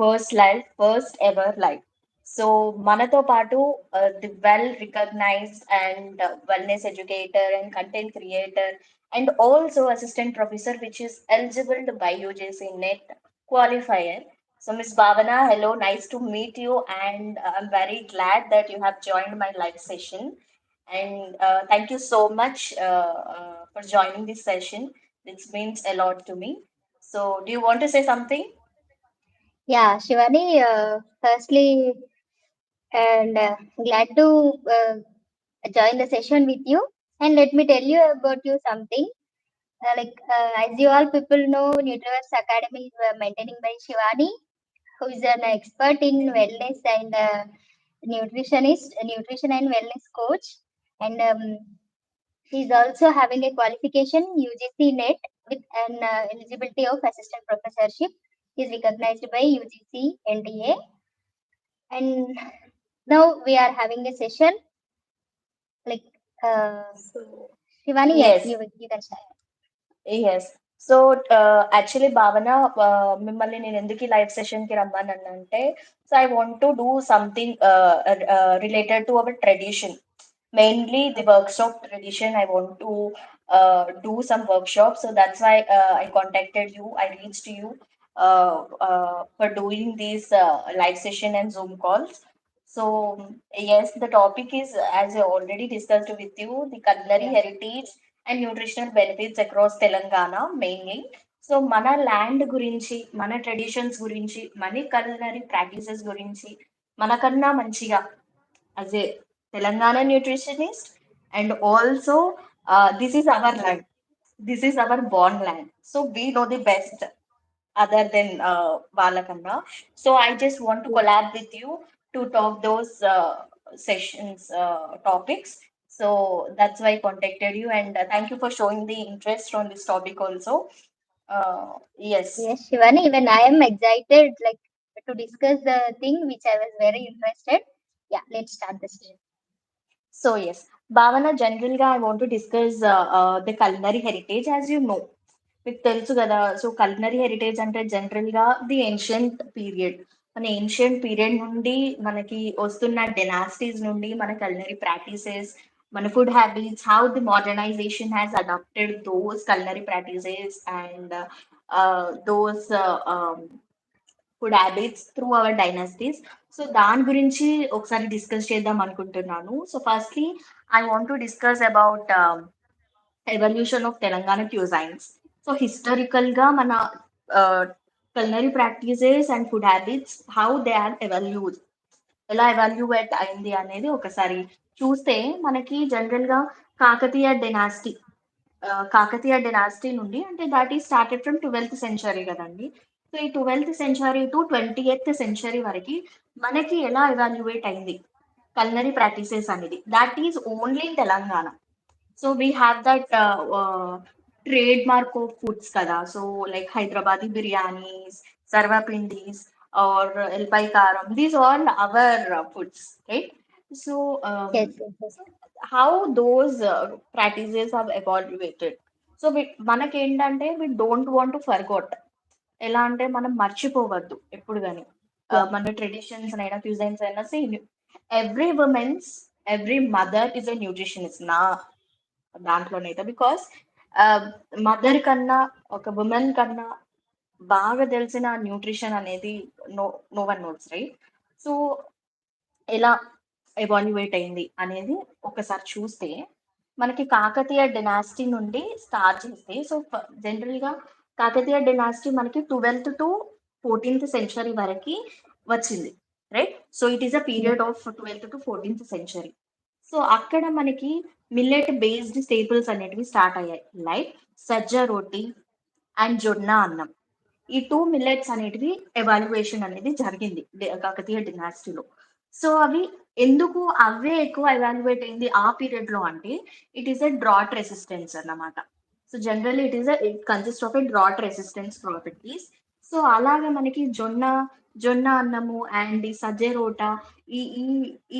first ever live. So మనతో పాటు the well recognized and wellness educator and content creator and also assistant professor which is eligible by UGC net qualifier. So Miss Bhavana, hello, nice to meet you, and I'm very glad that you have joined my live session. And thank you so much for joining this session. This means a lot to me. So, do you want to say something? Yeah, Shivani, firstly, and glad to join the session with you. And let me tell you about you something. As you all people know, Nutriverse Academy is maintaining by Shivani, who is an expert in wellness and nutritionist, nutrition and wellness coach. And he's also having a qualification UGC NET with an eligibility of assistant professorship. He is recognized by UGC NDA. And now we are having a session like uh, So, Shivani. Yes, yes, you can start. yes. So, actually, Bhavana, మిమ్మల్ని నేను ఎందుకు ఈ live సెషన్కి రమ్మన్నానంటే, so I want to do something related to our tradition. Mainly the workshop tradition. I want to do some workshops, so that's why I contacted you. I reached you for doing these live session and Zoom calls. So yes, the topic is, as I already discussed with you, the culinary Yeah. heritage and nutritional benefits across Telangana mainly. So మన land గురించి, మన traditions గురించి, మన culinary practices గురించి మనకన్నా మంచిగా as a Telangana nutritionist, and also this is our land. This is our born land. So we know the best other than Valakanna. So I just want to Yeah. collab with you to talk those sessions topics. So that's why I contacted you, and thank you for showing the interest on this topic also. Yes. Yes, Shivani, even I am excited like to discuss the thing which I was very interested. Yeah, let's start the session. So yes, Bhavana, general I want to discuss the culinary heritage. As you know, మీకు తెలుసు కదా, so culinary heritage అంటే general గా the ancient period. మన ancient period నుండి మనకి వస్తున్న dynasties నుండి మన culinary practices, మన food habits, how the modernization has adapted those culinary practices and those food habits through our dynasties. So దాని గురించి ఒకసారి డిస్కస్ చేద్దాం అనుకుంటున్నాను. So firstly I want to discuss about evolution of Telangana cuisines. So historical గా మన culinary practices and food habits how they are ఎవాల్యూడ్, ఎలా evaluate అయింది అనేది ఒకసారి చూస్తే మనకి జనరల్ గా కాకతీయ డెనాసిటీ, కాకతీయ డెనాసిటీ నుండి, అంటే దాట్ ఈ స్టార్టెడ్ ఫ్రమ్ 12th సెంచరీ కదండి. సో ఈ 12th century to 20th century వరకు మనకి ఎలా ఎవాల్యుయేట్ అయింది culinary ప్రాక్టీసెస్ అనేది, that is only in Telangana. So we have that trade mark of foods కదా. So like Hyderabadi biryanis, sarvapindis or ఎల్పై కారం, these all our foods, right? So Yes, yes, yes. how those practices have evaluated. So మనకేంటంటే we don't want to forgot. ఎలా అంటే మనం మర్చిపోవద్దు ఎప్పుడు కానీ Yeah. మన ట్రెడిషన్స్ అయినా క్యూజైన్స్ అయినా. See, every womens, every mother is a nutritionist నా దాంట్లోనైతే. బికాస్ మదర్ కన్నా, ఒక ఉమెన్ కన్నా బాగా తెలిసిన న్యూట్రిషన్ అనేది no no one notes, right? So ఎలా ఎవాల్యుయేట్ అయింది అనేది ఒకసారి చూస్తే మనకి కాకతీయ డెనాసిటీ నుండి స్టార్ట్ చేస్తే, సో జనరల్ గా కాకతీయ డెనాసిటీ మనకి 12th to 14th సెంచరీ వరకు వచ్చింది, right? So it is a Yeah. Period of 12th to 14th century. So అక్కడ మనకి మిల్లెట్ బేస్డ్ స్టేపుల్స్ అనేటివి స్టార్ట్ అయ్యాయి, లైక్ సజ్జ రోటీ అండ్ జొన్న అన్నం. ఈ టూ మిల్లెట్స్ అనేటివి ఎవాల్యుయేషన్ అనేది జరిగింది కాకతీయ డినాసిటీలో. సో అవి ఎందుకు అవే ఎక్కువ ఎవాల్యుయేట్ అయింది ఆ పీరియడ్ లో అంటే, it is a drought resistance అన్నమాట. So generally it consist of a drought resistance properties. So అలాగే మనకి జొన్న అన్నము అండ్ ఈ సజ్జ రోట, ఈ ఈ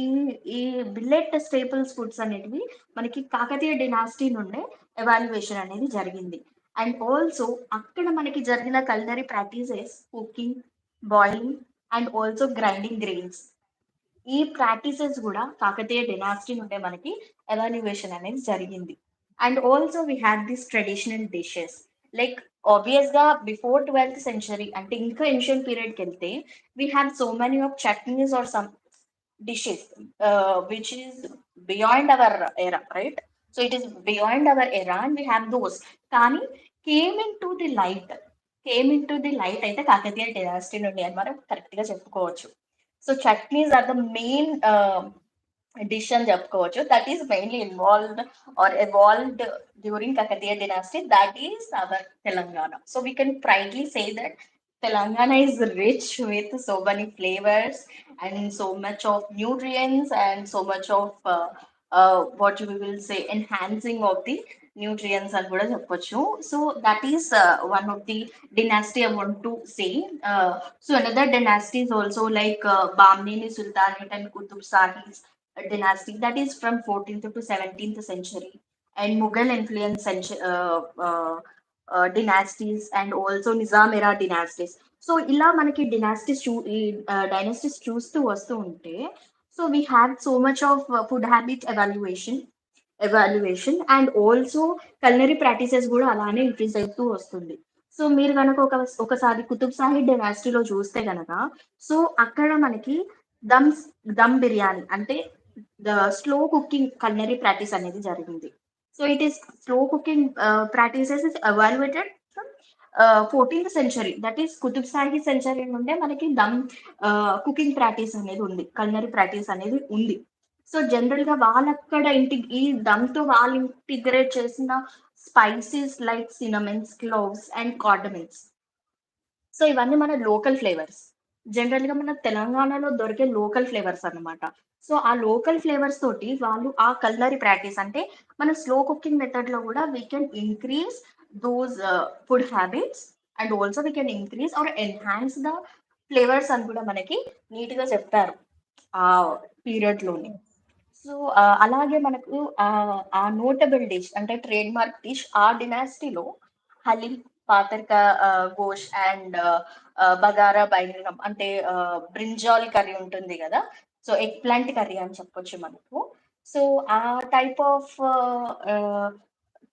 ఈ ఈ బిల్లెట్ స్టేపుల్స్ ఫుడ్స్ అనేటివి మనకి కాకతీయ డినాసిటీ నుండే ఎవాల్యుయేషన్ అనేది జరిగింది. అండ్ ఆల్సో అక్కడ మనకి జరిగిన culinary practices cooking, boiling and also grinding grains. ఈ ప్రాక్టీసెస్ కూడా కాకతీయ డైనాసిటీ నుండే మనకి ఎవాల్యుయేషన్ అనేది జరిగింది. And also we have this traditional dishes like obvious గా బిఫోర్ 12th సెంచరీ అంటే ఇంకా ఏన్షియన్ పీరియడ్కి వెళ్తే we have so many of chutneys are some dishes which is beyond our era, right? So it is beyond our era and we have those. కానీ came into the light, అయితే Kakatiya dynasty నుండి అని మనం correct గా చెప్పుకోవచ్చు. So chutneys are the main dish అని చెప్పుకోవచ్చు. That is mainly involved are evolved during Kakatiya dynasty. That is our Telangana. So we can proudly say that Telangana is rich with so many flavors and so much of nutrients and so much of what we will say enhancing of the nutrients అని కూడా చెప్పొచ్చు. So that is one of the dynasty I want to say. So another dynasty is also like Bamnini Sultanate and Qutub Shahis dynasty that is from 14th to 17th century, and Mughal influence dynasties and also Nizam era dynasties. So ఇలా మనకి డినాస్టీస్ ఈ dynasties చూస్తూ వస్తూ ఉంటే so we have so much of food habit evaluation and also culinary practices కూడా అలానే increase అవుతూ వస్తుంది. సో మీరు కనుక ఒకసారి కుతుబ్ షాహీ డైనాసిటీలో చూస్తే గనక సో అక్కడ మనకి దమ్ దమ్ బిర్యానీ అంటే the slow cooking culinary practice అనేది జరిగింది. So it is slow cooking practices is evaluated from 14th century, that is Qutub Shahi century నుండే మనకి దమ్ కుకింగ్ ప్రాక్టీస్ అనేది ఉంది, కల్నరీ ప్రాక్టీస్ అనేది ఉంది. సో జనరల్ గా వాళ్ళక్కడ ఈ దమ్ తో వాళ్ళు ఇంటిగ్రేట్ చేసిన spices like cinnamons, cloves and cardamoms. So ఇవన్నీ మన లోకల్ ఫ్లేవర్స్, జనరల్ గా మన తెలంగాణలో దొరికే లోకల్ ఫ్లేవర్స్ అన్నమాట. సో ఆ లోకల్ ఫ్లేవర్స్ తోటి వాళ్ళు ఆ కల్నరీ ప్రాక్టీస్ అంటే మన స్లో కుకింగ్ మెథడ్ లో కూడా we can increase those food habits and also we can increase or enhance the flavours అని కూడా మనకి నీట్ గా చెప్తారు ఆ పీరియడ్ లోనే. సో అలాగే మనకు ఆ నోటబుల్ డిష్ అంటే ట్రేడ్ మార్క్ డిష్ ఆ డినాసిటీలో హలీం, పాతర్క గోష్ అండ్ బగారా బైగనం అంటే బ్రింజాల్ కర్రీ ఉంటుంది కదా. సో ఎగ్ ప్లాంట్ కర్రీ అని చెప్పొచ్చు మనకు. సో ఆ టైప్ ఆఫ్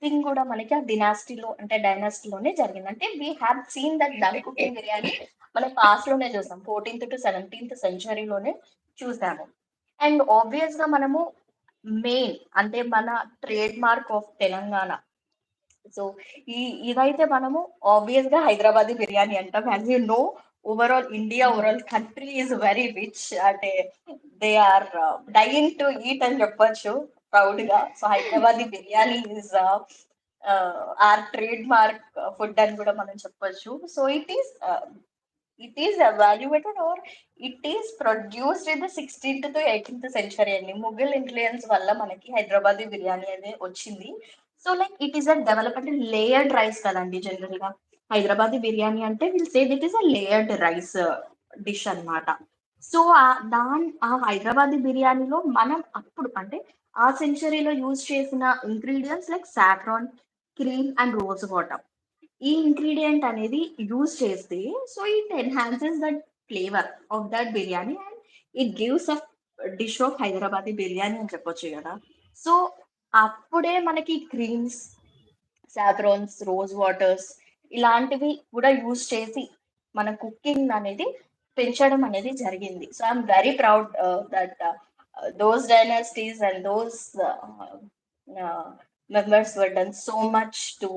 థింగ్ కూడా మనకి ఆ డినాసిటీలో అంటే డైనాసిటీలోనే జరిగింది. అంటే we have seen that dum cooking biryani మనం పాస్ట్ లోనే చూసాం, 14th to 17th సెంచరీలోనే చూసాము. అండ్ ఆబ్వియస్ గా మనము మెయిన్ అంటే మన trade mark of Telangana. So ఈ ఇదైతే మనము ఆబ్వియస్ గా హైదరాబాదీ బిర్యానీ అంటాం. As you know overall India, overall country is very rich అంటే they are dying to eat అని చెప్పొచ్చు ప్రౌడ్ గా. So Hyderabadi biryani is our trade mark food అని కూడా మనం చెప్పొచ్చు. So it is evaluated or it is produced in the 16th to 18th century అండి. Mughal influence వల్ల మనకి హైదరాబాదీ బిర్యానీ అనేది వచ్చింది. So like it is a develop అంటే లేయర్డ్ రైస్ కదండి. జనరల్ గా హైదరాబాదీ బిర్యానీ అంటే will say it is a layered rice dish అన్నమాట. సో ఆ హైదరాబాదీ బిర్యానీలో మనం అప్పుడు అంటే ఆ సెంచరీలో యూజ్ చేసిన ingredients like saffron, cream and rose water, ఈ ఇంగ్రీడియంట్ అనేది యూజ్ చేస్తే so it enhances that flavour of that biryani and it gives a dish of Hyderabadi biryani అని చెప్పొచ్చు కదా. సో అప్పుడే మనకి క్రీమ్స్, సాఫ్రాన్స్, రోజ్ వాటర్స్ ఇలాంటివి కూడా యూజ్ చేసి మన కుకింగ్ అనేది పెంచడం అనేది జరిగింది. So I'm very proud that those dynasties and those members were done so much to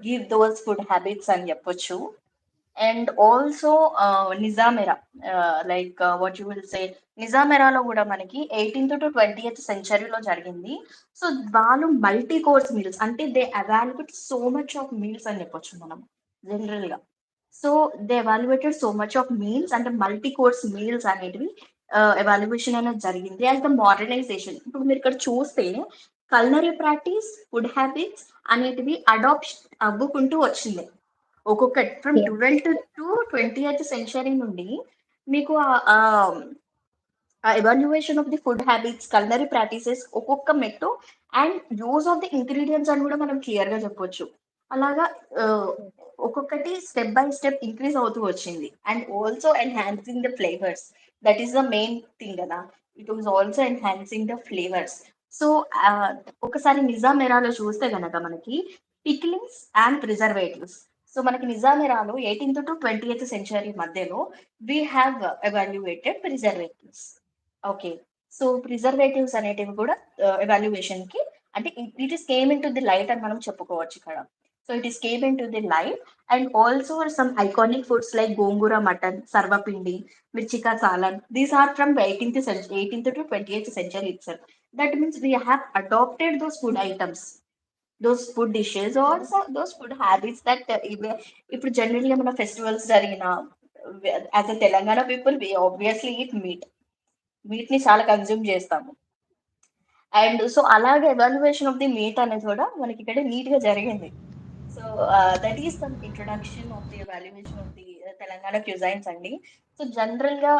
give those food habits అని చెప్పొచ్చు. And also Nizam era like what you will say నిజామెరాలో కూడా మనకి 18th to 20th సెంచరీలో జరిగింది. సో వాళ్ళు మల్టీ కోర్స్ మీల్స్ అంటే they evaluate so much of meals అని చెప్పొచ్చు మనం జనరల్ గా. So they evaluated so much of meals అంటే మల్టీ కోర్స్ మీల్స్ అనేటివి ఎవాల్యుయేషన్ అనేది జరిగింది. యాజ్ ద మోడర్నైజేషన్ ఇప్పుడు మీరు ఇక్కడ చూస్తే కల్నరీ ప్రాక్టీస్, ఫుడ్ హ్యాబిట్స్ అనేటివి అడాప్ట్ అవ్వుకుంటూ వచ్చింది ఒక్కొక్కటి from Yeah. 12th to 20th century నుండి. మీకు ఆ evaluation of the food habits, culinary practices ఒక్కొక్క మెట్టు and use of the ingredients అని కూడా మనం క్లియర్ గా చెప్పొచ్చు. అలాగా ఆహ్, ఒక్కొక్కటి స్టెప్ బై స్టెప్ ఇంక్రీజ్ అవుతూ వచ్చింది. And also enhancing the flavours. That is the main thing గదా! It was also enhancing the flavours. So, ah, ఒకసారి నిజాం ఎరాలో చూస్తే గనక మనకి పికిలింగ్స్ అండ్ ప్రిజర్వేటివ్స్. సో, మనకి Nizam ఎరాలో 18th to 20th century మధ్యలో we have evaluated preservatives. Okay. So, preservatives అనేటివి కూడా ఎవాల్యుయేషన్‌కి అంటే it is came into the light అని మనం చెప్పుకోవచ్చు ఇక్కడ. So, it is came into the light and also some iconic foods like gongura mutton, sarvapindi, మిర్చికా salan. These are from 18th to 20th century itself. That means we have adopted those food items, those food dishes or those food habits that ఇప్పుడు జనరల్‌గా మన festivals జరిగిన as a Telangana people we obviously eat meat. మీట్‌ని చాలా consume చేస్తాము. And so అలాగే evaluation of the meat అనేది కూడా మనకి ఇక్కడ నీట్ గా జరిగింది. So that is some introduction of the evaluation of the Telangana cuisines అండి. సో జనరల్ గా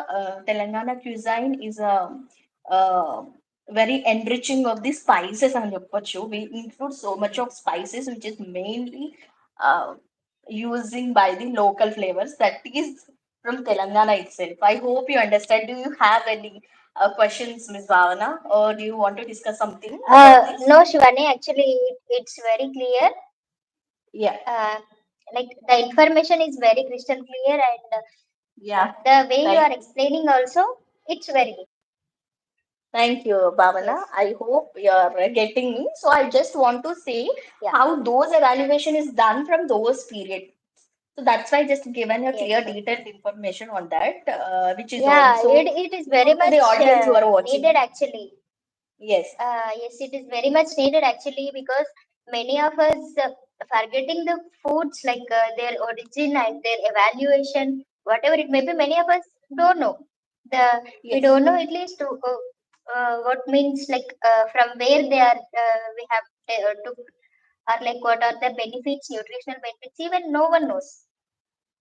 Telangana cuisine is very enriching of the spices అని చెప్పొచ్చు. We include so much of spices which is mainly using by the local flavors that is from Telangana itself. I hope you understand. Do you have any questions, Ms. Bhavana, or do you want to discuss something about this? No, Shivani, actually, it's very clear. Yeah, Uh, like the information is very crystal clear, and yeah. the way you Thank are explaining also, it's very good. Thank you, Bhavana. Yes. I hope you're getting me. So I just want to say Yeah. how those evaluation is done from those period. So that's why I just given a Yes. clear Yes. detailed information on that, which is Yeah. also It is very known to the much audience who are needed watching. actually. Yes, Yes, it is very much needed actually because many of us forgetting the foods like their origin and their evaluation, whatever it may be. Many of us don't know. The we yes, don't know at least what means like from where they are. We have took or like what are the benefits, nutritional benefits. Even no one knows.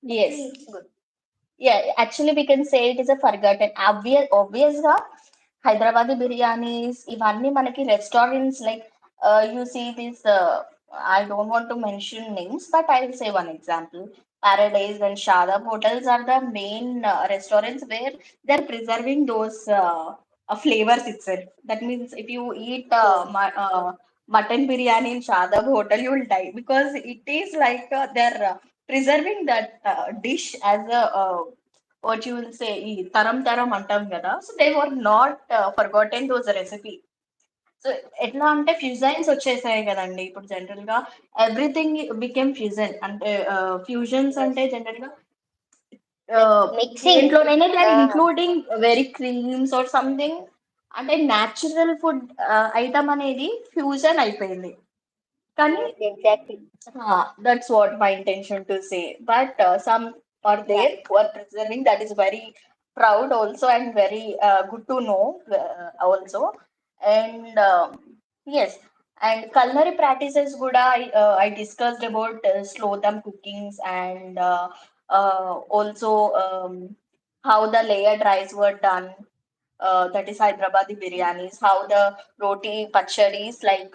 yes. Actually, it's good. Yeah, actually we can say it is a forgotten. Obviously, Hyderabadi biryanis, ఇవన్నీ మనకి restaurants like you see this. I don't want to mention names, but I will say one example. Paradise and Shadab hotels are the main restaurants where they're preserving those flavors itself. That means if you eat Yes, mutton biryani in Shadab hotel, you will die because it is like they're preserving that dish as a what you will say ఈ తరం తరం అంటాం కదా so they were not forgotten those recipe so ఎట్లా అంటే fusions వచ్చేసాయి కదండి ఇప్పుడు జనరల్ గా ఎవ్రీథింగ్ బికెమ్ ఫ్యూజన్ అంటే ఫ్యూజన్స్ yes. అంటే జనరల్ గా Like mixing. దేంట్లోనైనా they are Uh, including very creams or something అంటే న్యాచురల్ ఫుడ్ ఐటమ్ అనేది ఫ్యూజన్ అయిపోయింది కానీ yes, exactly. that's what my intention to say. But some are Yeah. there who are preserving. That is very proud also and very good to know also. And yes, and culinary practices good. I discussed about slow them cookings and also how the layered rice were done. That is Hyderabadi biryanis, how the roti pacharis like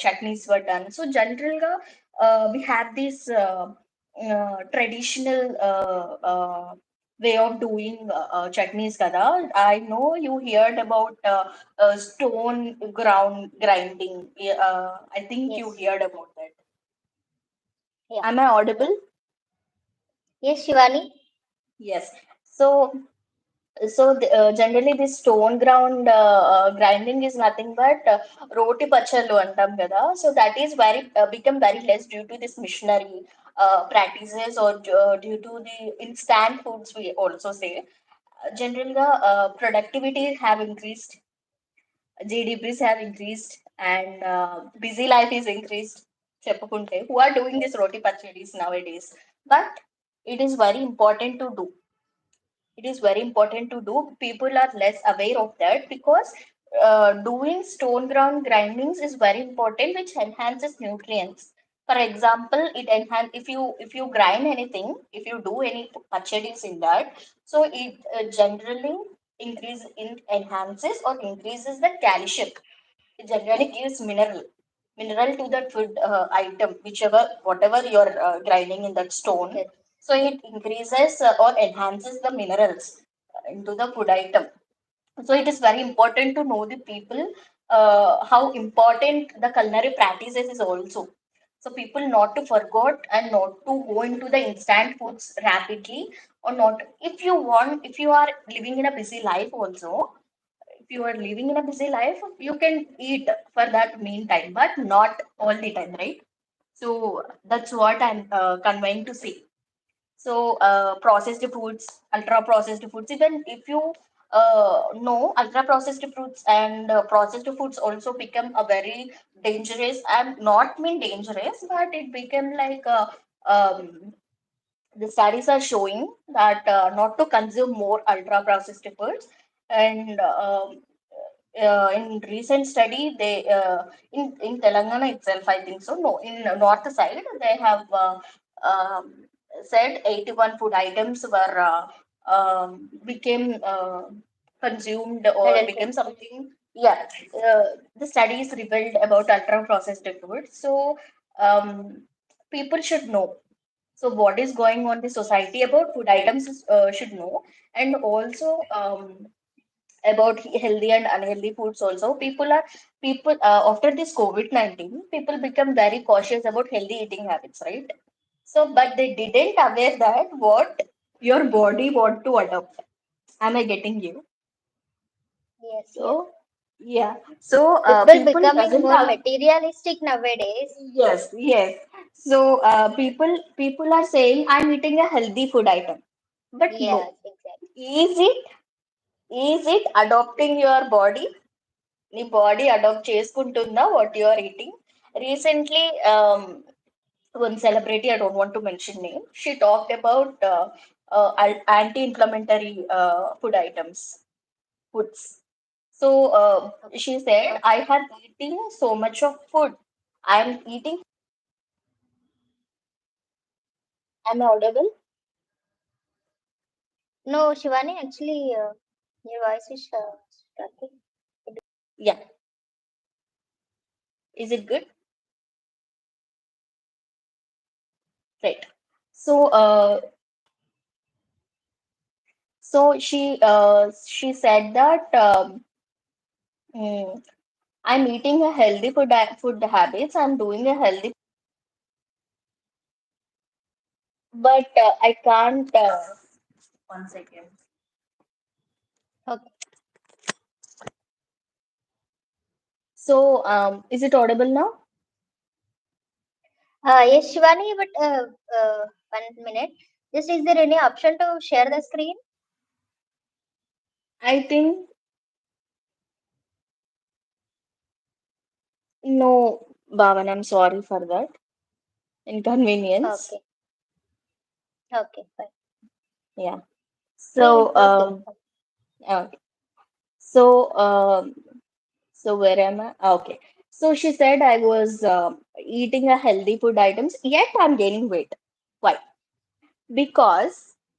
chutneys were done. So generally, we have this traditional way of doing chutneys kada. I know you heard about stone ground grinding. I think you Yes. heard about that. Yeah. Am I audible? Yes, Shivani. Yes. So generally this stone ground grinding is nothing but roti pachallu antam kada. So that is very become very less due to this missionary practices or due to the instant foods we also say. Generally productivity have increased, GDPs have increased, and busy life is increased. చెప్పుకుంటే who are doing this Yes. roti pachalis nowadays, but it is very important to do. It is very important to do. People are less aware of that because doing stone ground grindings is very important, which enhances nutrients. For example, it enhance if you grind anything, if you do any purchasing in that, so it generally enhances or increases the calcium. It generally gives mineral. mineral to that food item, whichever whatever you're grinding in that stone. Yes. So it increases or enhances the minerals into the food item. So it is very important to know the people how important the culinary practices is also. So people not to forget and not to go into the instant foods rapidly, or not. If you want, if you are living in a busy life also, if you are living in a busy life, you can eat for that meantime, but not all the time, right? So that's what I'm conveying to say. So processed foods, ultra processed foods, even if you know, ultra processed foods and processed foods also become a very dangerous, and not mean dangerous, but it became like the studies are showing that not to consume more ultra processed foods. And in recent study, they in Telangana itself, I think so. No, in north side, they have um, said 81 food items were became consumed or became Adulterated. something. Yeah, the studies revealed about ultra processed foods. So people should know, so what is going on in the society about food items should know. And also about healthy and unhealthy foods also. People after this COVID-19, people become very cautious about healthy eating habits, right? So but they didn't aware that what your body want to adopt. Am I getting you? Yes, yes. So yeah. So People people becoming doesn't more have. materialistic nowadays. Yes, yes. So people are saying I'm eating a healthy food item, but Yes, no. exactly. Is it adopting your body? నీ body adapt చేసుకుంటుందా what you are eating? Recently one celebrity, I don't want to mention name, she talked about anti-inflammatory food items, foods. So she said, Okay. I have eaten so much of food. I'm eating. Am I audible? No, Shivani, actually, your voice is stuck. Yeah. Is it good? Right. So she said that mm, I'm eating a healthy food habits. I'm doing a healthy, but I can't. One second. Okay. So is it audible now? Yes, Shivani, but 1 minute. Just is there any option to share the screen? I think no, Bhavan. I'm sorry for that inconvenience. Okay. Okay, fine. Yeah. Please So proceed. okay. So so where am I? Okay. So she said I was eating a healthy food items, yet I'm gaining weight. Why? Because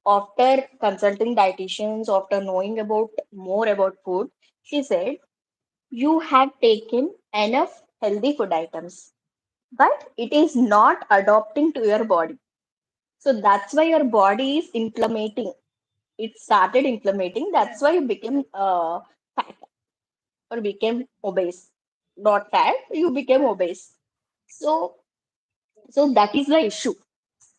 after consulting dietitians, after knowing about more about food, she said you have taken enough healthy food items, but it is not adopting to your body. So that's why your body is inflamming. It started inflamming. That's why you became fat or became obese. Not fat, you became obese. So that is the issue.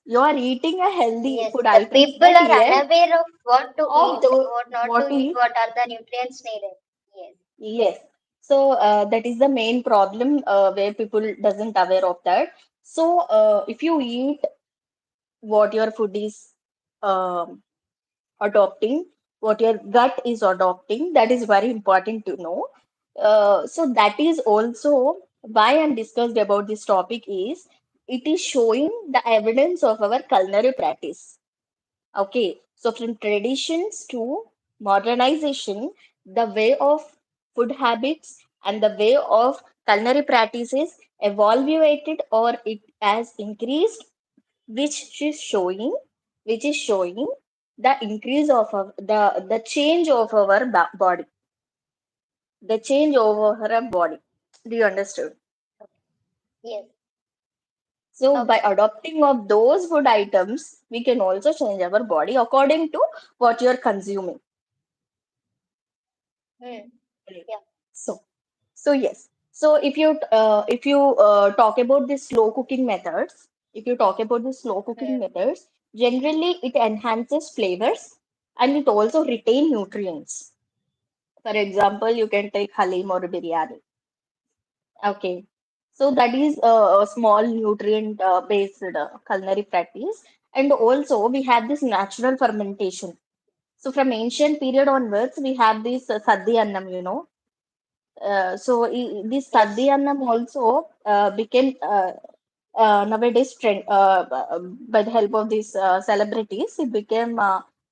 You are eating a healthy Yes, food the items, people but are yet unaware of what to of eat, the what not to what to eat, eat. what are the nutrients needed. Yes, Yes. So that is the main problem where people doesn't aware of that. So if you eat what your food is um, adopting, what your gut is adopting, that is very important to know. So that is also why I'm discussed about this topic is it is showing the evidence of our culinary practice. Okay, so from traditions to modernization, the way of food habits and the way of culinary practices evaluated or it has increased, which is showing, which is showing the increase of the change of our body, the change over our body. Do you understand? Yes. So by Okay. adopting of those food items, we can also change our body according to what you're consuming. Hmm. Right. Yeah. So, so yes. So if you talk about the slow cooking methods, if you talk about the slow cooking Hmm. methods, generally it enhances flavors and it also retain nutrients. For example, you can take halim or biryani. Okay. So that is a small nutrient based culinary practice. And also we have this natural fermentation. So from ancient period onwards, we have this sadhi annam, you know. This sadhi Yes. annam also became nowadays trend by the help of these celebrities. It became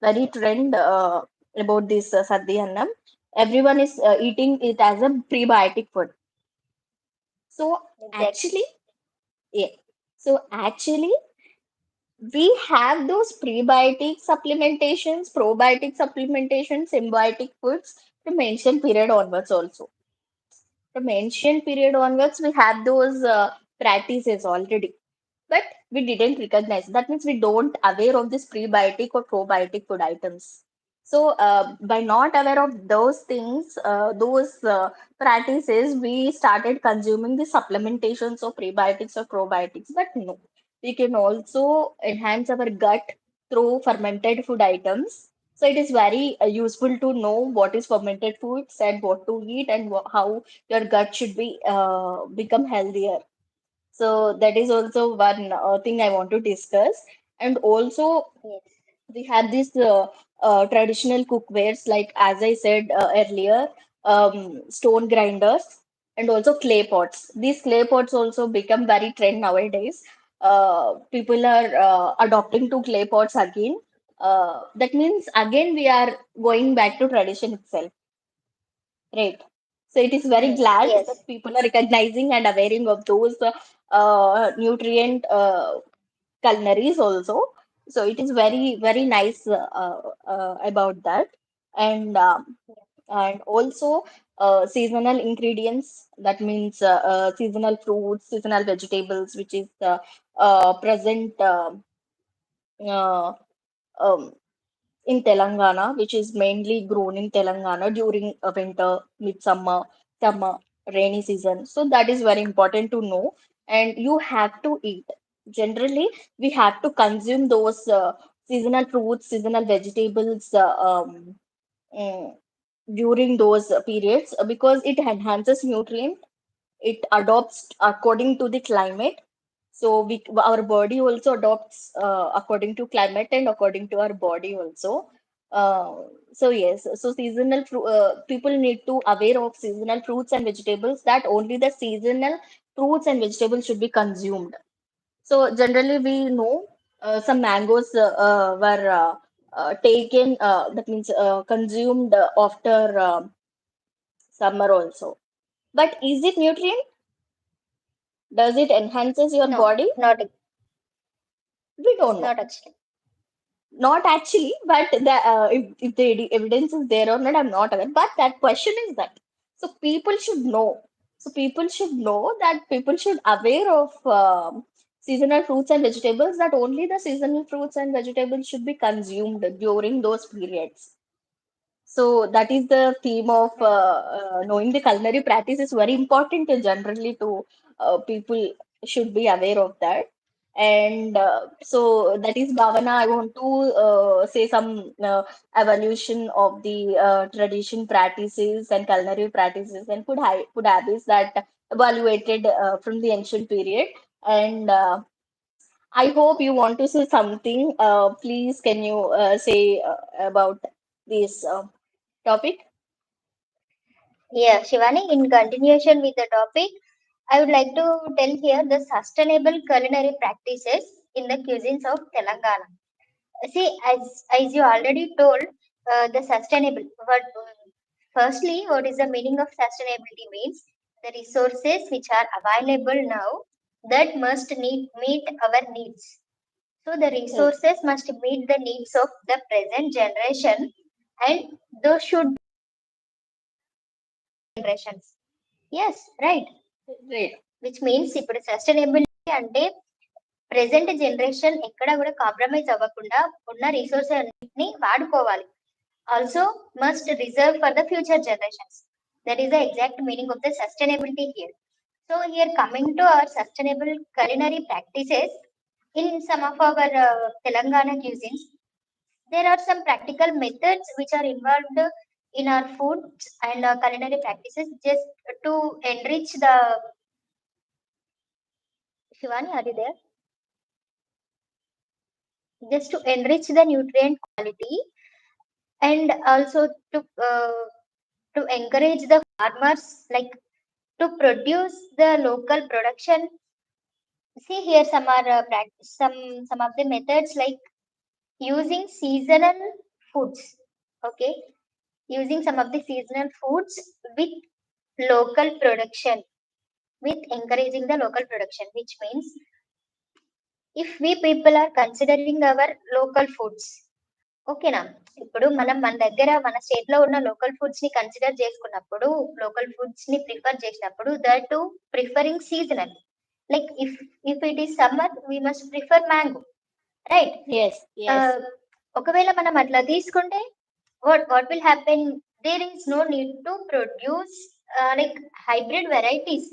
very trend about this sadhi annam. Everyone is eating it as a prebiotic food. So Exactly. actually, yeah. So actually, we have those prebiotic supplementations, probiotic supplementations, symbiotic foods from ancient period onwards also. From ancient period onwards, we have those practices already, but we didn't recognize. That means we don't aware of this prebiotic or probiotic food items. So by not aware of those things, those practices, we started consuming the supplementations of prebiotics or probiotics. But no, we can also enhance our gut through fermented food items. So it is very useful to know what is fermented foods and what to eat and how your gut should be become healthier. So that is also one thing I want to discuss. And also Yes. we have these traditional cookwares, like as I said earlier, stone grinders and also clay pots. These clay pots also become very trend nowadays. People are adopting to clay pots again. That means again we are going back to tradition itself, right? So it is very Hmm. glad Yes. that people are recognizing and awareing of those nutrient culinaries also. So it is very very nice about that, and and also seasonal ingredients. That means seasonal fruits, seasonal vegetables, which is present uh, um, in Telangana, which is mainly grown in Telangana during winter, midsummer, summer, rainy season. So that is very important to know. And you have to eat. Generally, we have to consume those seasonal fruits, seasonal vegetables mm, during those periods because it enhances nutrient. It adopts according to the climate. So our body also adopts according to climate and according to our body also. uh, so yes, so people need to aware of seasonal fruits and vegetables, that only the seasonal fruits and vegetables should be consumed. So generally we know some mangoes were taken, that means consumed after summer also. But is it nutrient? Does it enhances your No, body? not We don't know. not actually. Not actually, but if the evidence is there or not, I'm not aware. But that question is that. So people should know. So people should know that people should aware of seasonal fruits and vegetables, that only the seasonal fruits and vegetables should be consumed during those periods. So that is the theme of Hmm. knowing the culinary practice is very important to generally to people should be aware of that. And so that is Bhavana. I want to say some evolution of the tradition practices and culinary practices and food habits that evaluated from the ancient period. And I hope you want to say something. Please, can you say about this topic? Yeah, Shivani, in continuation with the topic, I would like to tell here the sustainable culinary practices in the cuisines of Telangana. See, as you already told, the sustainable. But firstly, what is the meaning of sustainability means? The resources which are available now that must meet our needs. So the Right, resources must meet the needs of the present generation and those should be generations. Yes, right. right, which means ఇప్పుడు sustainability అంటే present generation ఎక్కడ కూడా compromise అవ్వకుండా ఉన్న resource అన్నిటిని వాడుకోవాలి. Also must reserve for the future generations. That is the exact meaning of the sustainability here. So here coming to our sustainable culinary practices in some of our Telangana cuisines, there are some practical methods which are involved in our foods and culinary practices just to enrich the. Shivani, are you there? Just to enrich the nutrient quality, and also to encourage the farmers, like to produce the local production. See here some are some of the methods like using seasonal foods. Okay, using some of the seasonal foods with local production, with encouraging the local production, which means if we people are considering our local foods. ఓకేనా? ఇప్పుడు మన దగ్గర మన state లో ఉన్న local foods ని consider చేసుకున్నప్పుడు, local foods ని ప్రిఫర్ చేసినప్పుడు, that to preferring seasonal. Like if it is summer we must prefer mango, right? Yes, yes, ఒకవేళ మనం అట్లా తీసుకుంటే what will happen, there is no need to produce like hybrid varieties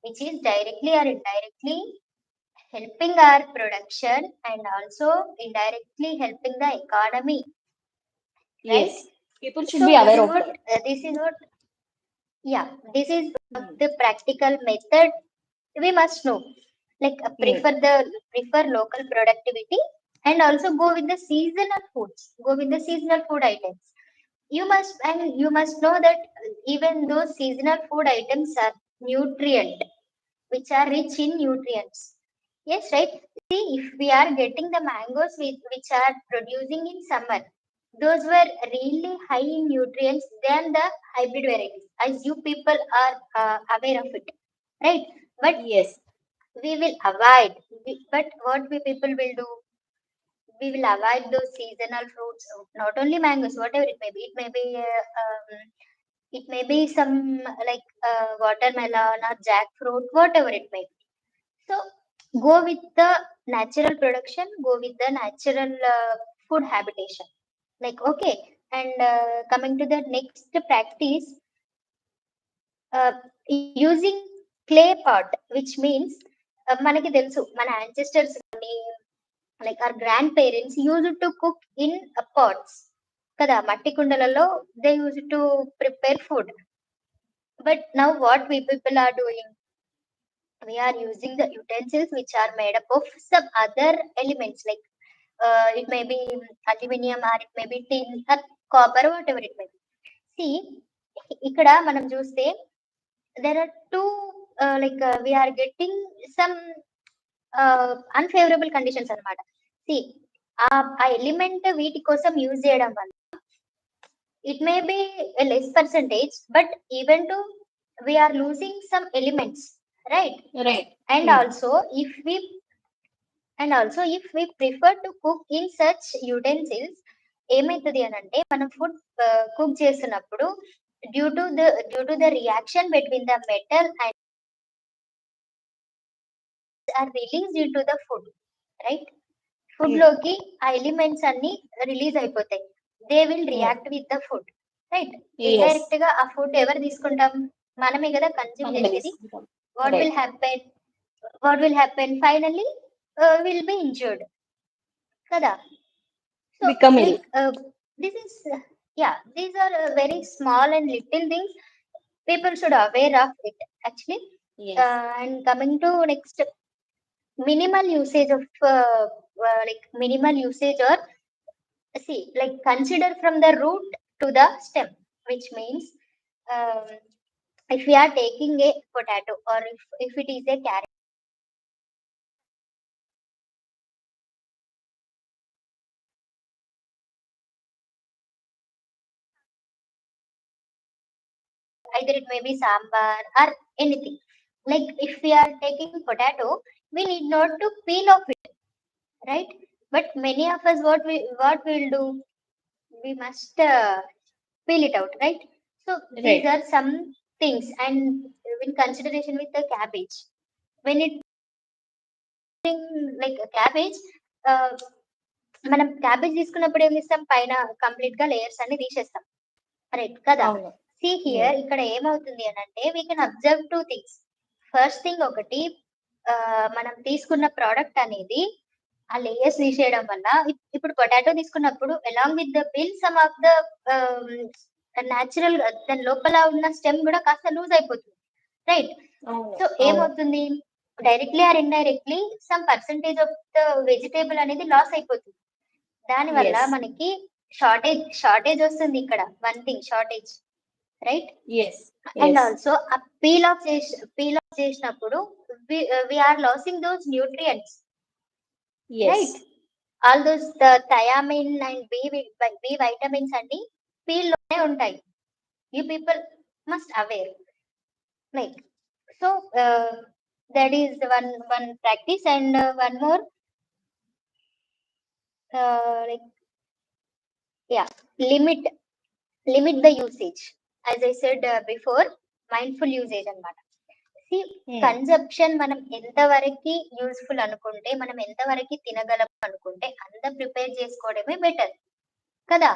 which is directly or indirectly helping our production and also indirectly helping the economy, right? yes. People should So be aware of that. this is what, yeah, this is one of Hmm. the practical method we must know, like Hmm. prefer local productivity and also go with the seasonal foods, go with the seasonal food items. You must know that even those seasonal food items are nutrient, which are rich in nutrients. Yes, right. See, if we are getting the mangoes which are producing in summer, those were really high in nutrients than the hybrid varieties, as you people are aware of it, right? But Yes, we will avoid. But what we people will do? We will avoid those seasonal fruits, not only mangoes, whatever it may be. It may be some like watermelon or jackfruit, whatever it may be. So go with the natural production, go with the natural food habitation. Like okay, and coming to the next practice, using clay pot, which means మనకి తెలుసు మన ancestors కానీ like our grandparents used to cook in pots కదా, మట్టి కుండలలో they used to prepare food. But now what we people are doing, we are using the utensils which are made up of some other elements like it may be aluminum or it may be tin or copper, whatever it may be. See, ఇక్కడ మనం చూస్తే there are two like we are getting some unfavorable conditions అన్నమాట. See, ఆ element వీటి కోసం use చేయడం వల్ల it may be a less percentage, but even to we are losing some elements, right? right. And Hmm. also if we prefer to cook in such utensils, ఏమవుతుంది అని అంటే మనం ఫుడ్ కుక్ చేస్తున్నప్పుడు due to the reaction between the metal and are release into the food food, food? ఫుడ్ Hmm. లోకి ఆ elements అన్ని release అయిపోతాయి. They will Hmm. React with the food, right? Yes, indirect గా ఆ ఫుడ్ ఎవరు తీసుకుంటాం? మనమే కదా కన్జ్యూమ్ మనమే చేసేది. తీసుకుంటాం. What Right. Will happen, finally will be injured కదా. So Become ill. like this is yeah, these are very small and little things people should aware of it actually. Yes. And coming to next, minimal usage of like minimal usage or see like consider from the root to the stem, which means um, if we are taking a potato or if it is a carrot, either it may be sambar or anything. Like if we are taking potato, we need not to peel off it, right? But many of us, what we'll do, we must peel it out, right? So these Right. are some things, and in consideration with the cabbage. when it like cabbage, uh, మనం cabbage తీసుకున్నప్పుడు ఏం చేస్తాం, పైన complete గా layers అన్ని తీసేస్తాం, right కదా. అవును. సి ఉమ్, హియర్ ఇక్కడ ఏమవుతుంది అని అంటే we can observe two things. First thing ఒకటి, మనం తీసుకున్న ప్రోడక్ట్ అనేది ఆ లేయర్స్ తీసేయడం వల్ల ఇప్పుడు పొటాటో తీసుకున్నప్పుడు అలాంగ్ విత్ ద పిల్ సమ్ ఆఫ్ ద న్యాచురల్ దాని లోపల ఉన్న స్టెమ్ కూడా కాస్త లూజ్ అయిపోతుంది, రైట్. అవును. సో అవును. ఏమవుతుంది, directly or indirectly some percentage of the vegetable అనేది లాస్ అయిపోతుంది. దాని వల్ల ఎస్. మనకి షార్టేజ్ వస్తుంది ఇక్కడ, one thing shortage, right. Yes. And yes. Also ఆ పీల్ ఆఫ్ చేసినప్పుడు we are losing those nutrients, ఎస్. right. All those the thiamine and B vitamins అన్ని peel లోనే ఉంటాయి. You people must aware, like. So that is one practice. And one more, like, yeah, limit limit the usage. As I said before, mindful usage అన్నమాట. C ఉమ్, conception మనం ఎంతవరకు useful అనుకుంటే, మనం ఎంతవరకు తినగలం అనుకుంటే అంత ప్రిపేర్ చేసుకోవడమే బెటర్ కదా.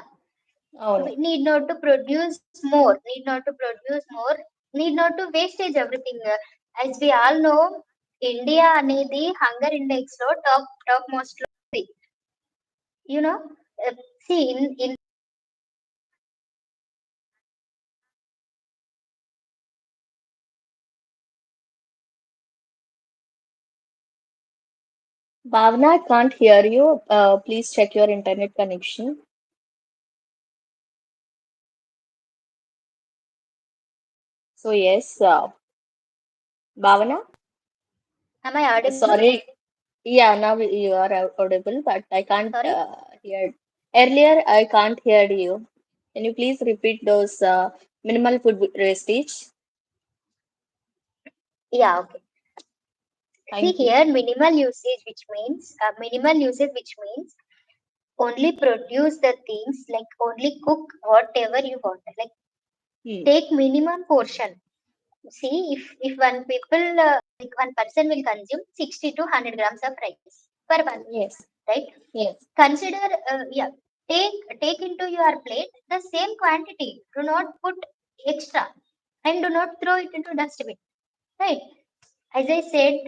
అవును. Need not to produce more, need not to wastage everything. As we all know, India అనేది హంగర్ ఇండెక్స్ లో టాప్ మోస్ట్ లో ఉంది. You know, see in Bhavna, I can't hear you. Please check your internet connection. So yes, Bhavana. am I audible? Sorry. Yeah, now you are audible, but I can't Sorry. hear. Earlier, I can't hear you. Can you please repeat those minimal food wastage? Yeah, okay. See Thank you. here, minimal usage, which means only produce the things, like only cook whatever you want, like Hmm. take minimum portion. See, if one person will consume 60 to 100 grams of rice per month, Yes. right. Yes. Consider, yeah, take into your plate the same quantity, do not put extra, and do not throw it into dustbin, right. As I said,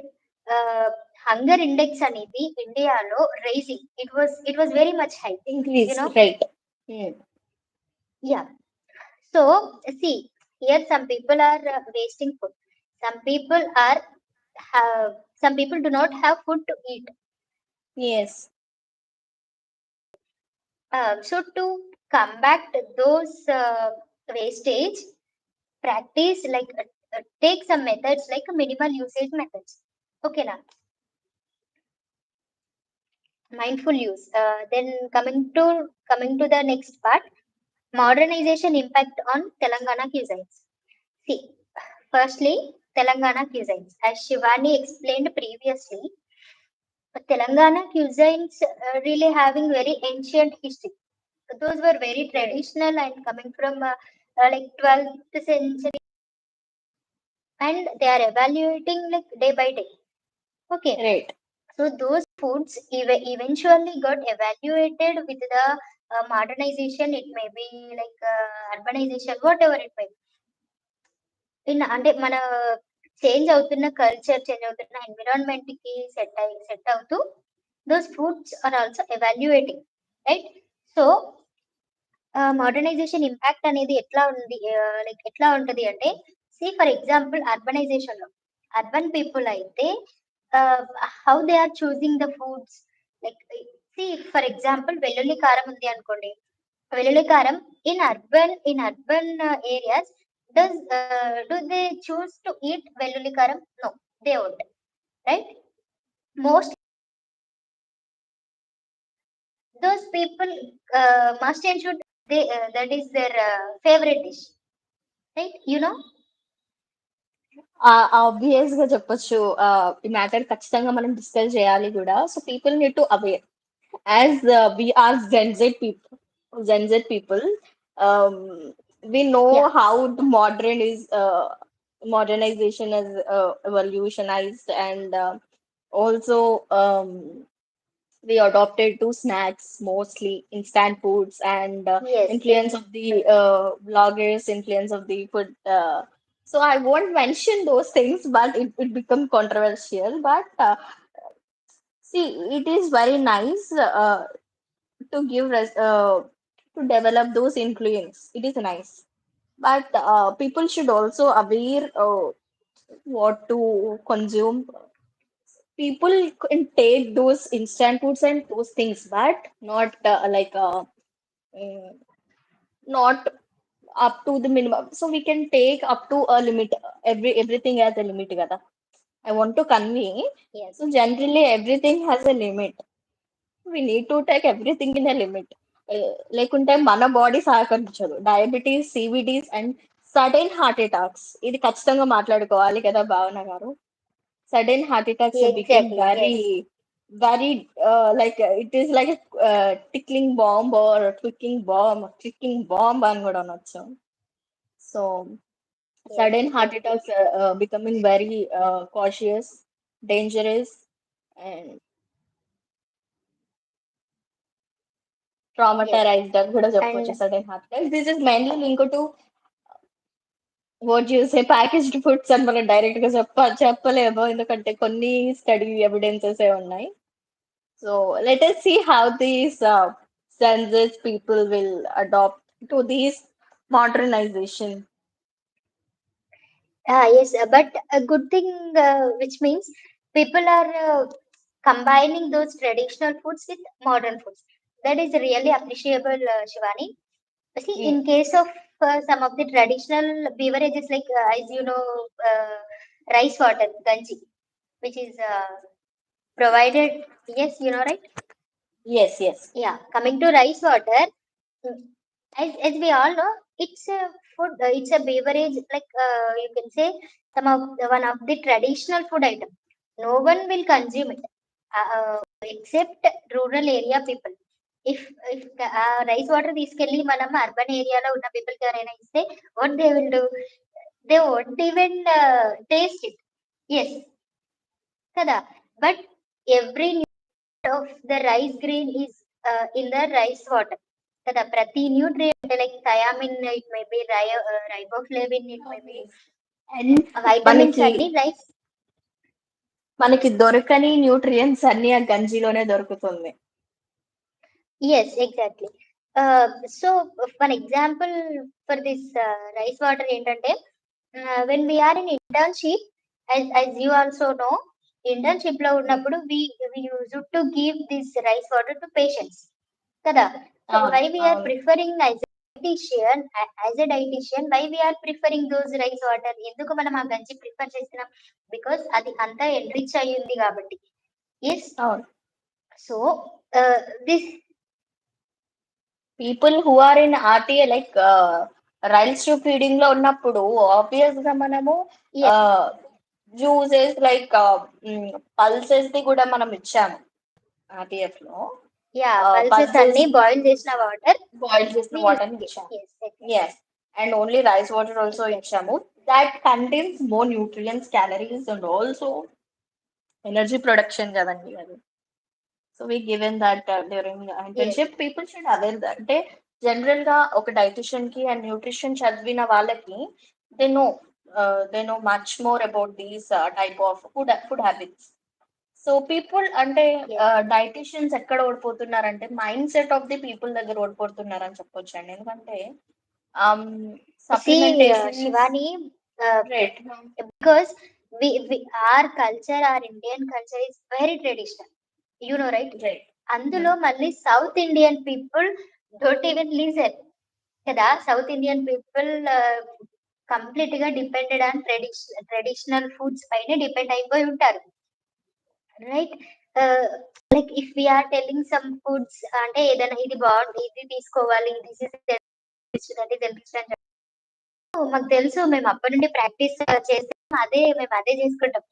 uh, hunger index అనేది ఇండియాలో rising, it was very much high, you Increased. know. Right. Hmm. Yeah. So see, here some people are wasting food, some people are some people do not have food to eat. Yes. So to combat those wastage, practice like take some methods like minimal usage methods, okay now, mindful use. Then coming to the next part, modernization impact on Telangana cuisines. See, firstly, Telangana cuisines. As Shivani explained previously, Telangana cuisines really having very ancient history. Those were very Right. traditional and coming from like 12th century, and they are evaluating like day by day. Okay, Right. so those foods eventually got evaluated with the modernization. It may be like urbanization, whatever it may be. అంటే మన change అవుతున్న environment కి set అవుతూ those foods are also evaluating, right. So modernisation impact అనేది ఎట్లా ఉంది, like ఎట్లా ఉంటది అంటే, సి ఫర్ ఎగ్జాంపుల్ అర్బనైజేషన్ లో అర్బన్ పీపుల్ అయితే how they are choosing the foods, like see for example వెల్లుల్లి కారం ఉంది అనుకోండి, వెల్లుల్లి కారం in urban areas, do they choose to eat వెల్లుల్లి కారం? No, they won't, right. Most those people must and should, they that is their favorite dish, right, you know. Obvious గా చెప్పొచ్చు. ఈ మ్యాటర్ ఖచ్చితంగా మనం డిస్కస్ చేయాలి కూడా. So people need to aware as we are Gen Z people, um, we know Yeah. how the modern is. modernization has evolutionized, and also we adopted to snacks, mostly instant foods, and Yes, influence of the bloggers, influence of the food. So I won't mention those things, but it become controversial. But see, it is very nice to to develop those influence. It is nice, but people should also aware what to consume. People can take those instant foods and those things, but not mm, not up to the minimum. So we can take up to a limit. Everything has a limit, kada. I want to convey. yes, So generally, everything has a limit. We need to take everything in a limit. లేకుంటే మన body సహకరించదు. Diabetes, CVDs and sudden heart attacks ఇది ఖచ్చితంగా మాట్లాడుకోవాలి కదా భావన గారు. Sudden heart attacks became exactly. very, Yes, very it is like a tickling bomb or a clicking bomb అని కూడా అనొచ్చు. So yes, sudden heart exactly. attacks becoming very cautious, dangerous, and Yes, traumatized అని కూడా and చెప్పొచ్చు. Sudden heart attacks. This is mainly linked to what you say packaged foods అని మనం direct గా చెప్పలేము, ఎందుకంటే కొన్ని స్టడీ ఎవిడెన్సెస్ ఉన్నాయి. So let us see how these census people will adopt to these modernization. yes, but a good thing, which means people are combining those traditional foods with modern foods. That is really appreciable, Shivani. See, Mm. in case of some of the traditional beverages, like as you know, rice water, ganji, which is provided. Yes, you know, right? Yes, yes. Yeah, coming to rice water, mm, as we all know, it's a food, it's a beverage, like you can say, one of the traditional food item. No one will consume it, except rural area people. If rice water తీసుకెళ్ళి మనం urban ఏరియాలో ఉన్న పీపుల్కి ఎవరైనా ఇస్తే what they will do, they won't even taste it. Yes, కదా, but every of the rice grain is in the rice water. Kada prati nutrient like thiamine, it may be riboflavin, it may be Yes. And vitamins మనకి అన్ని rice. మనకి దొరకని nutrients అన్ని ఆ గంజిలోనే దొరుకుతుంది. Yes, exactly. So for example, for this rice water ఏంటంటే, when we are in internship, as you also know, internship లో Mm. ఉన్నప్పుడు we used to give this rice water to patients కదా. So అవును, why we are అవును. preferring as a dietitian, why we are preferring those rice water, ఎందుకు మనం ఆ గంజి prefer చేస్తున్నాం, బికాస్ అది అంతా ఎంరిచ్ అయ్యింది కాబట్టి. ఎస్, అవును. So this, people who are in RTA like rails to feeding లో ఉన్నప్పుడు ఆబ్వియస్ గా మనము జ్యూసెస్ లైక్ పల్సెస్ ది కూడా మనం ఇచ్చాము ఆర్టీఎఫ్ లో. యా పల్సెస్ పల్సెస్ అన్ని బాయిల్ చేసిన వాటర్ బాయిల్ చేసిన we used water to give. ఇచ్చాము. Yes, exactly, yes, and only rice water also exactly. ఇచ్చాము. That contains more nutrients, calories and also energy production కదండి అది. So we given that during Yes, internship people should aware that. అంటే general గా ఒక dietitian కి and nutrition చదివిన వాళ్ళకి they know they know much more about these type of food habits. So people అంటే yes. Dietitians ఎక్కడ ఓడిపోతున్నారంటే mind set of the people దగ్గర ఓడిపోతున్నారని చెప్పొచ్చు అండి. ఎందుకంటే See, supplementation Shivani, uh, right. because our culture, our Indian culture is very traditional. You know, right? Right. అందులో మళ్ళీ south Indian people don't even listen కదా. సౌత్ ఇండియన్ పీపుల్ కంప్లీట్ గా depended on traditional foods పైన depend అయిపోయి ఉంటారు, right. Like if we are telling some foods అంటే ఏదైనా ఇది బాగుంది, ఇది తీసుకోవాలి, దిస్ ఇస్ దట్ ఈస్ అని మాకు తెలుసు, మేము అప్పటి నుండి ప్రాక్టీస్ చేస్తాం, మేము అదే చేసుకుంటాం.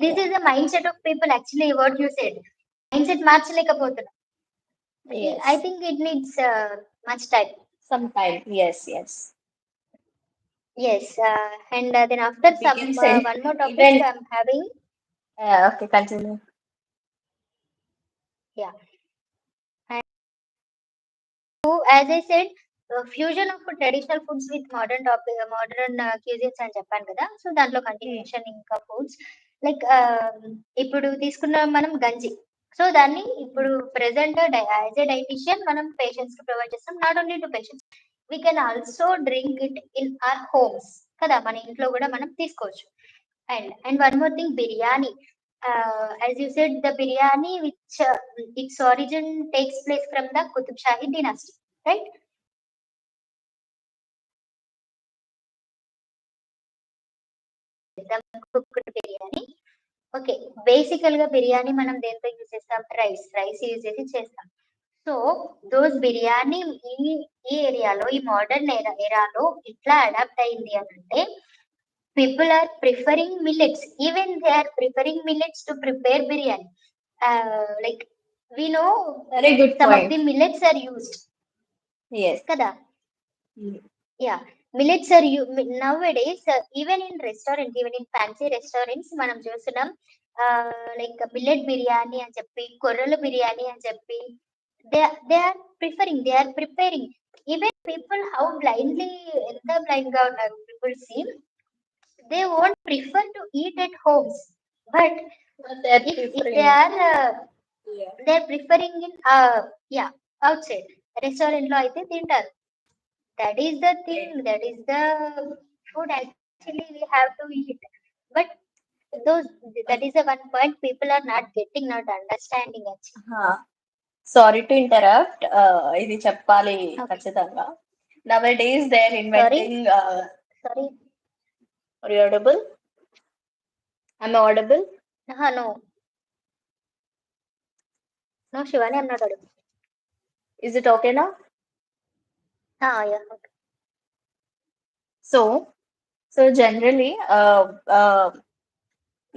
This is the mind set of people. Actually what you said, mind set మార్చలేకపోతున్నాం. I yes, think it needs much time. Some time. Yes, yes. Yes, and then after Being some said, one more topic even I'm having. okay, continue. Yeah, so as I said, fusion of traditional foods with modern topic, modern cuisines అని చెప్పాను కదా. So దాంట్లో Hmm. Continuation ఇంకా foods like ఇప్పుడు తీసుకున్న మనం గంజి. So దాన్ని Hmm. ఇప్పుడు ప్రెసెంట్ యాజ్ ఏ డైటీషియన్ మనం పేషెంట్స్ కి ప్రొవైడ్ చేస్తాం. Not only to patients, we can also drink it in our homes కదా, మన ఇంట్లో కూడా మనం తీసుకోవచ్చు. And one more thing, biryani. As you said, the biryani which its origin takes place from the Qutub Shahi dynasty, right? Cooked biryani. Okay, బేసికల్ గా బిర్యానీ మనం దేంతో యూజ్ చేస్తాం? రైస్ యూజ్ చేసి చేస్తాం. సో దోస్ బిర్యానీ ఈ ఈ ఏరియాలో, ఈ మోడర్న్ ఎరాలో ఎట్లా అడాప్ట్ అయింది అని అంటే, people are preferring millets. Even they are preferring millets to prepare biryani. Like we know Very good some of point. the millets are used. Yes. Kada? Hmm. Yeah, millets are nowadays even in restaurant, even in fancy restaurants మనం చూస్తున్నాం. Like millet biryani అని చెప్పి, కొర్రల బిర్యానీ అని చెప్పి, they are preferring, they are preparing. Even people how blindly, ఎంత blind గా ఉన్నారు people see, they won't prefer to eat at homes, but But they're if they preferring. are Yeah. they're preferring in yeah, outside restaurant లో అయితే తింటారు. That is the thing, Yes. that is the food actually we have to eat. But those, that is the one point people are not getting, not understanding actually. Sorry to interrupt. ఇది చెప్పాలి Okay, ఖచ్చితంగా. Nowadays they're sorry, inventing sorry. are you audible? Am I audible? No, no, Shivani, I'm not audible. Is it okay now? Yeah, okay. So, so generally,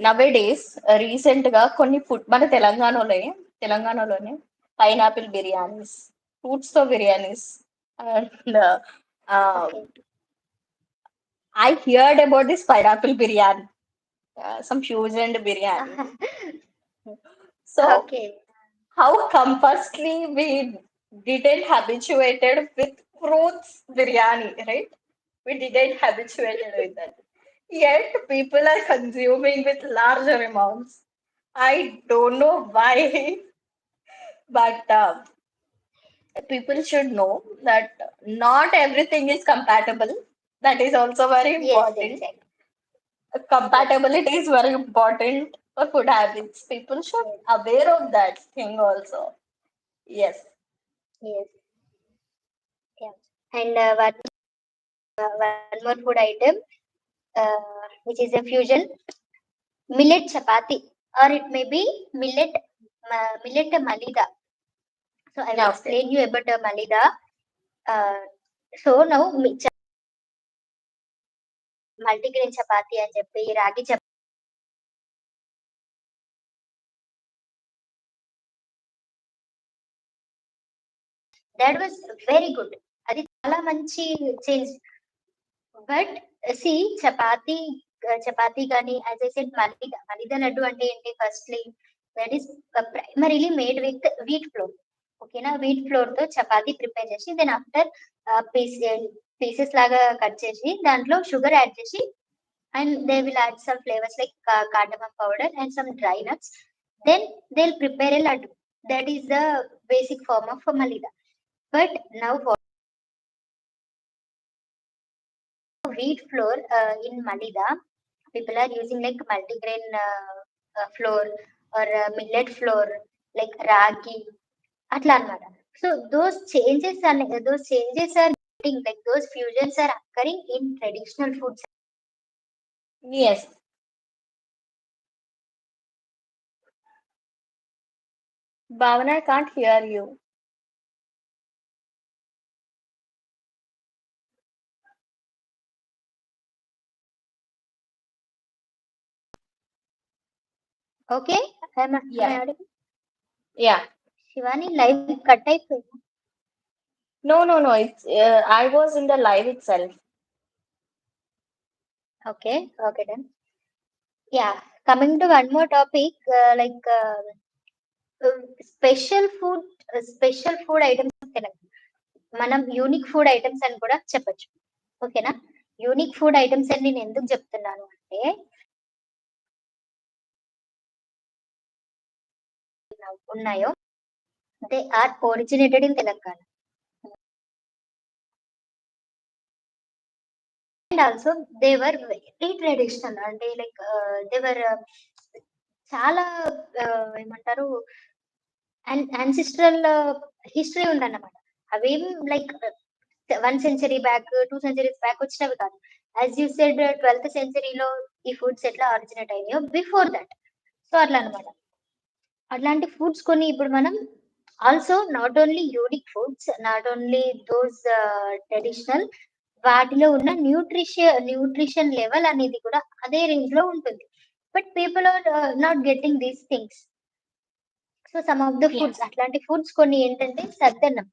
nowadays, recent గా కొన్ని food మన తెలంగాణలోనే pineapple biryanis, fruits తో biryanis, and Okay. I heard about this pineapple biryani, some fusion biryani. So Okay. how compulsively we didn't habituated with fruits biryani, right? We didn't habituated with that. Yet people are consuming with larger amounts. I don't know why, but people should know that not everything is compatible. That is also very Yes, important. exactly. Yes, Compatibility is very important for food habits. People should yes, aware of that thing also. Yes. yes. Yeah. And one more food item, which is a fusion, millet chapati, or it may be millet millet malida. So I will Yeah, okay. explain you about malida. Uh, so now multigrain chapati అని చెప్పి, రాగి chapati, that was very good. అది చాలా మంచి change. But see chapati, chapati కానీ as I said malida laddu అంటే ఏంటి? Firstly that is primarily made with wheat flour. ఓకేనా, వీట్ ఫ్లోర్ తో చపాతి ప్రిపేర్ చేసి, దెన్ ఆఫ్టర్ పీసెస్ లాగా కట్ చేసి దాంట్లో షుగర్ యాడ్ చేసి, and they will add some flavors like cardamom powder and some dry nuts. Then they'll prepare a laddu. That is the basic form of malida. But now wheat flour in malida, people are using like multigrain flour or millet flour like ragi, atla anamata. So those changes are getting, like those fusions are occurring in traditional foods. Yes. Bhavana, I can't hear you. Okay, am I Yeah. audible? Yeah. Shivani, live cut అయిపోయింది. No, no, no. It's I was in the live itself. Okay, done. Yeah, coming to one more topic, special food special food items మనం unique food items అని కూడా చెప్పొచ్చు. ఓకేనా? Unique food items అని నేను ఎందుకు చెప్తున్నాను అంటే ఉన్నాయో they are originated in Telangana. And also they were very traditional అంటే లైక్ దే వర్ చాలా ఏమంటారు ancestral హిస్టరీ ఉందన్నమాట. అవేం like 1 century back 2 centuries back వచ్చినవి కాదు. యాజ్ యూ సెడ్ 12th centuryలో ఈ ఫుడ్స్ ఎట్లా ఆరిజినేట్ అయినాయో బిఫోర్ దట్. సో అట్లా అనమాట. అట్లాంటి ఫుడ్స్ కొన్ని ఇప్పుడు మనం also not only unique foods, not only those traditional, వాటిలో ఉన్న న్యూట్రిషన్ లెవెల్ అనేది కూడా అదే రేంజ్ లో ఉంటుంది. But people are not getting these things. So some of the Yeah. Foods, అట్లాంటి ఫుడ్స్ కొన్ని ఏంటంటే సద్దన్నం.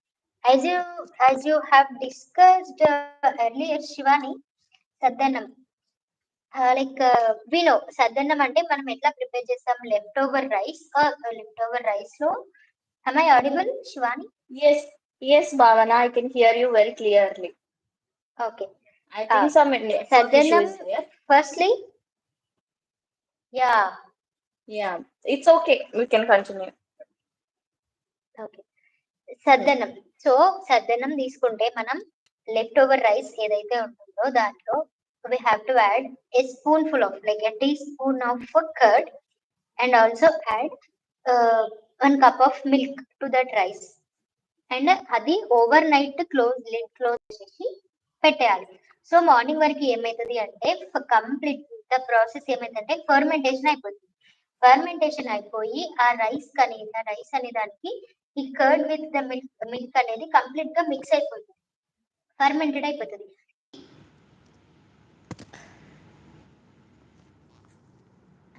As you as you have discussed earlier Shivani, సద్దన్నం లైక్ వి నో సద్దన్నం అంటే మనం ఎట్లా ప్రిపేర్ చేస్తాం, లెఫ్ట్ ఓవర్ రైస్ లో. am I audible Shivani? Yes, yes, Bhavana, I can hear you very clearly. Okay. I think some network issue saddannam is there. Firstly, yeah, Yeah, it's okay. We can continue. Okay. Hmm. సద్దన్నం. So సద్దన్నం తీసుకుంటే మనం left over rice ఏదైతే ఉంటుందో దాంట్లో we have to add a spoonful of like a teaspoon of curd, and also add 1 cup of milk to that rice. And అది overnight close చేసి పెట్టేయాలి. సో మార్నింగ్ వరకు ఏమైతుంది అంటే కంప్లీట్ ద ప్రాసెస్ ఏమైందంటే ఫర్మెంటేషన్ అయిపోతుంది. ఫర్మెంటేషన్ అయిపోయి ఆ రైస్ అనే దానికి ఈ కర్డ్ విత్ ద మిల్క్ అనేది కంప్లీట్ గా మిక్స్ అయిపోతుంది, ఫర్మెంటెడ్ అయిపోతుంది.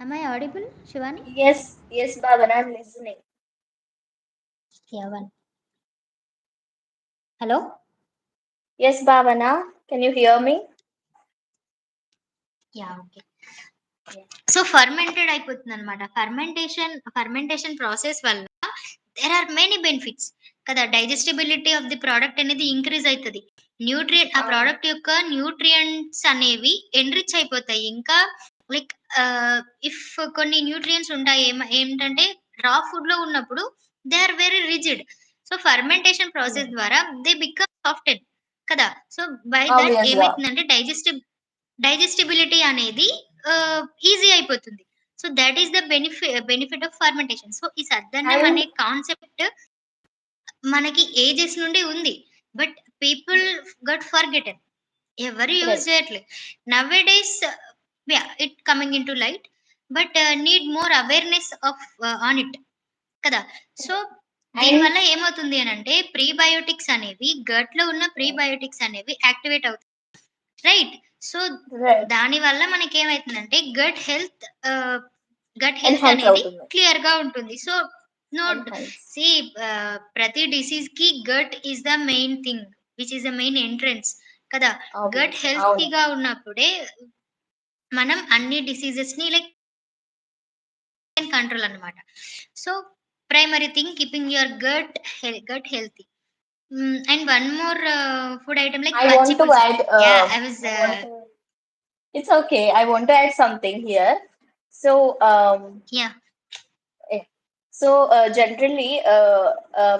am I audible Shivani? Yes, yes, Bhavana, I'm listening. యవన్, hello. Yes, Bhavana, can you hear me? Yeah, okay. So fermented అయిపోతుంది అనమాట. ఫర్మెంటేషన్ ప్రాసెస్ వల్ల దేర్ ఆర్ మెనీ బెనిఫిట్స్ కదా. Digestibility of the product అనేది increase అవుతుంది. ఆ product యొక్క nutrients అనేవి ఎన్రిచ్ అయిపోతాయి. ఇంకా లైక్ ఇఫ్ కొన్ని న్యూట్రియంట్స్ ఉంటాయి ఏంటంటే రా ఫుడ్ లో ఉన్నప్పుడు they are very rigid. So fermentation process ద్వారా దే బికమ్ సాఫ్టెన్ కదా. So by that Obviously. ఏమైతుందంటే డైజెస్టిబిలిటీ అనేది ఈజీ అయిపోతుంది. So that is the benefit of fermentation. So ఈ సద్దన్నం And అనే కాన్సెప్ట్ మనకి ఏజెస్ నుండి ఉంది. బట్ పీపుల్ గట్ ఫర్గెటెన్, ఎవరు యూజ్ right. చేయట్లేదు. Now days it coming into light, but need more awareness of on it కదా. So And దీనివల్ల ఏమవుతుంది అని అంటే ప్రీబయోటిక్స్ అనేవి గట్ లో ఉన్న ప్రీబయోటిక్స్ అనేవి యాక్టివేట్ అవుతాయి, రైట్. So right. దాని వల్ల మనకి ఏమైతుందంటే గట్ హెల్త్ Enhance అనేది అవుతుంది. క్లియర్ గా ఉంటుంది. So no Enhance. సి ప్రతి డిసీజ్ కి gut is the main thing which is the main entrance కదా. Gut Obviously. అవును. హెల్తీగా ఉన్నప్పుడే మనం అన్ని డిసీజెస్ ని లైక్ కంట్రోల్ అన్నమాట. So primary thing keeping your gut healthy. And one more food item like I పచ్చి want to పులుసు. add, yeah, I was I want to, it's okay. I want to add something here. So, yeah. eh, so generally,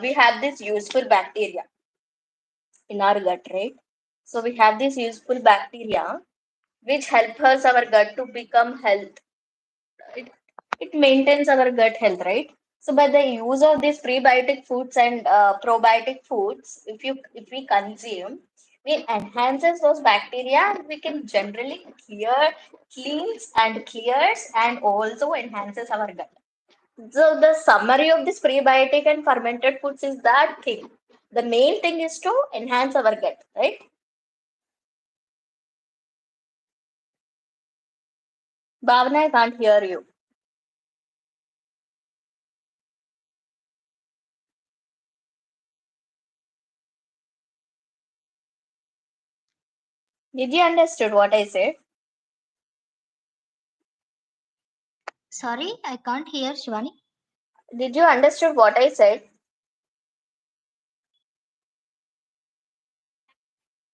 we have this useful bacteria in our gut, right? So we have this useful bacteria which help us our gut to become health. It, it maintains our gut health, right? So by the use of these prebiotic foods and probiotic foods, if we consume, we enhances those bacteria and we can generally cleans and clears and also enhances our gut. So the summary of this prebiotic and fermented foods is that thing. The main thing is to enhance our gut, right? Bhavana, I can't hear you. Did you understood what I said? Sorry, I can't hear Shivani. Did you understood what I said?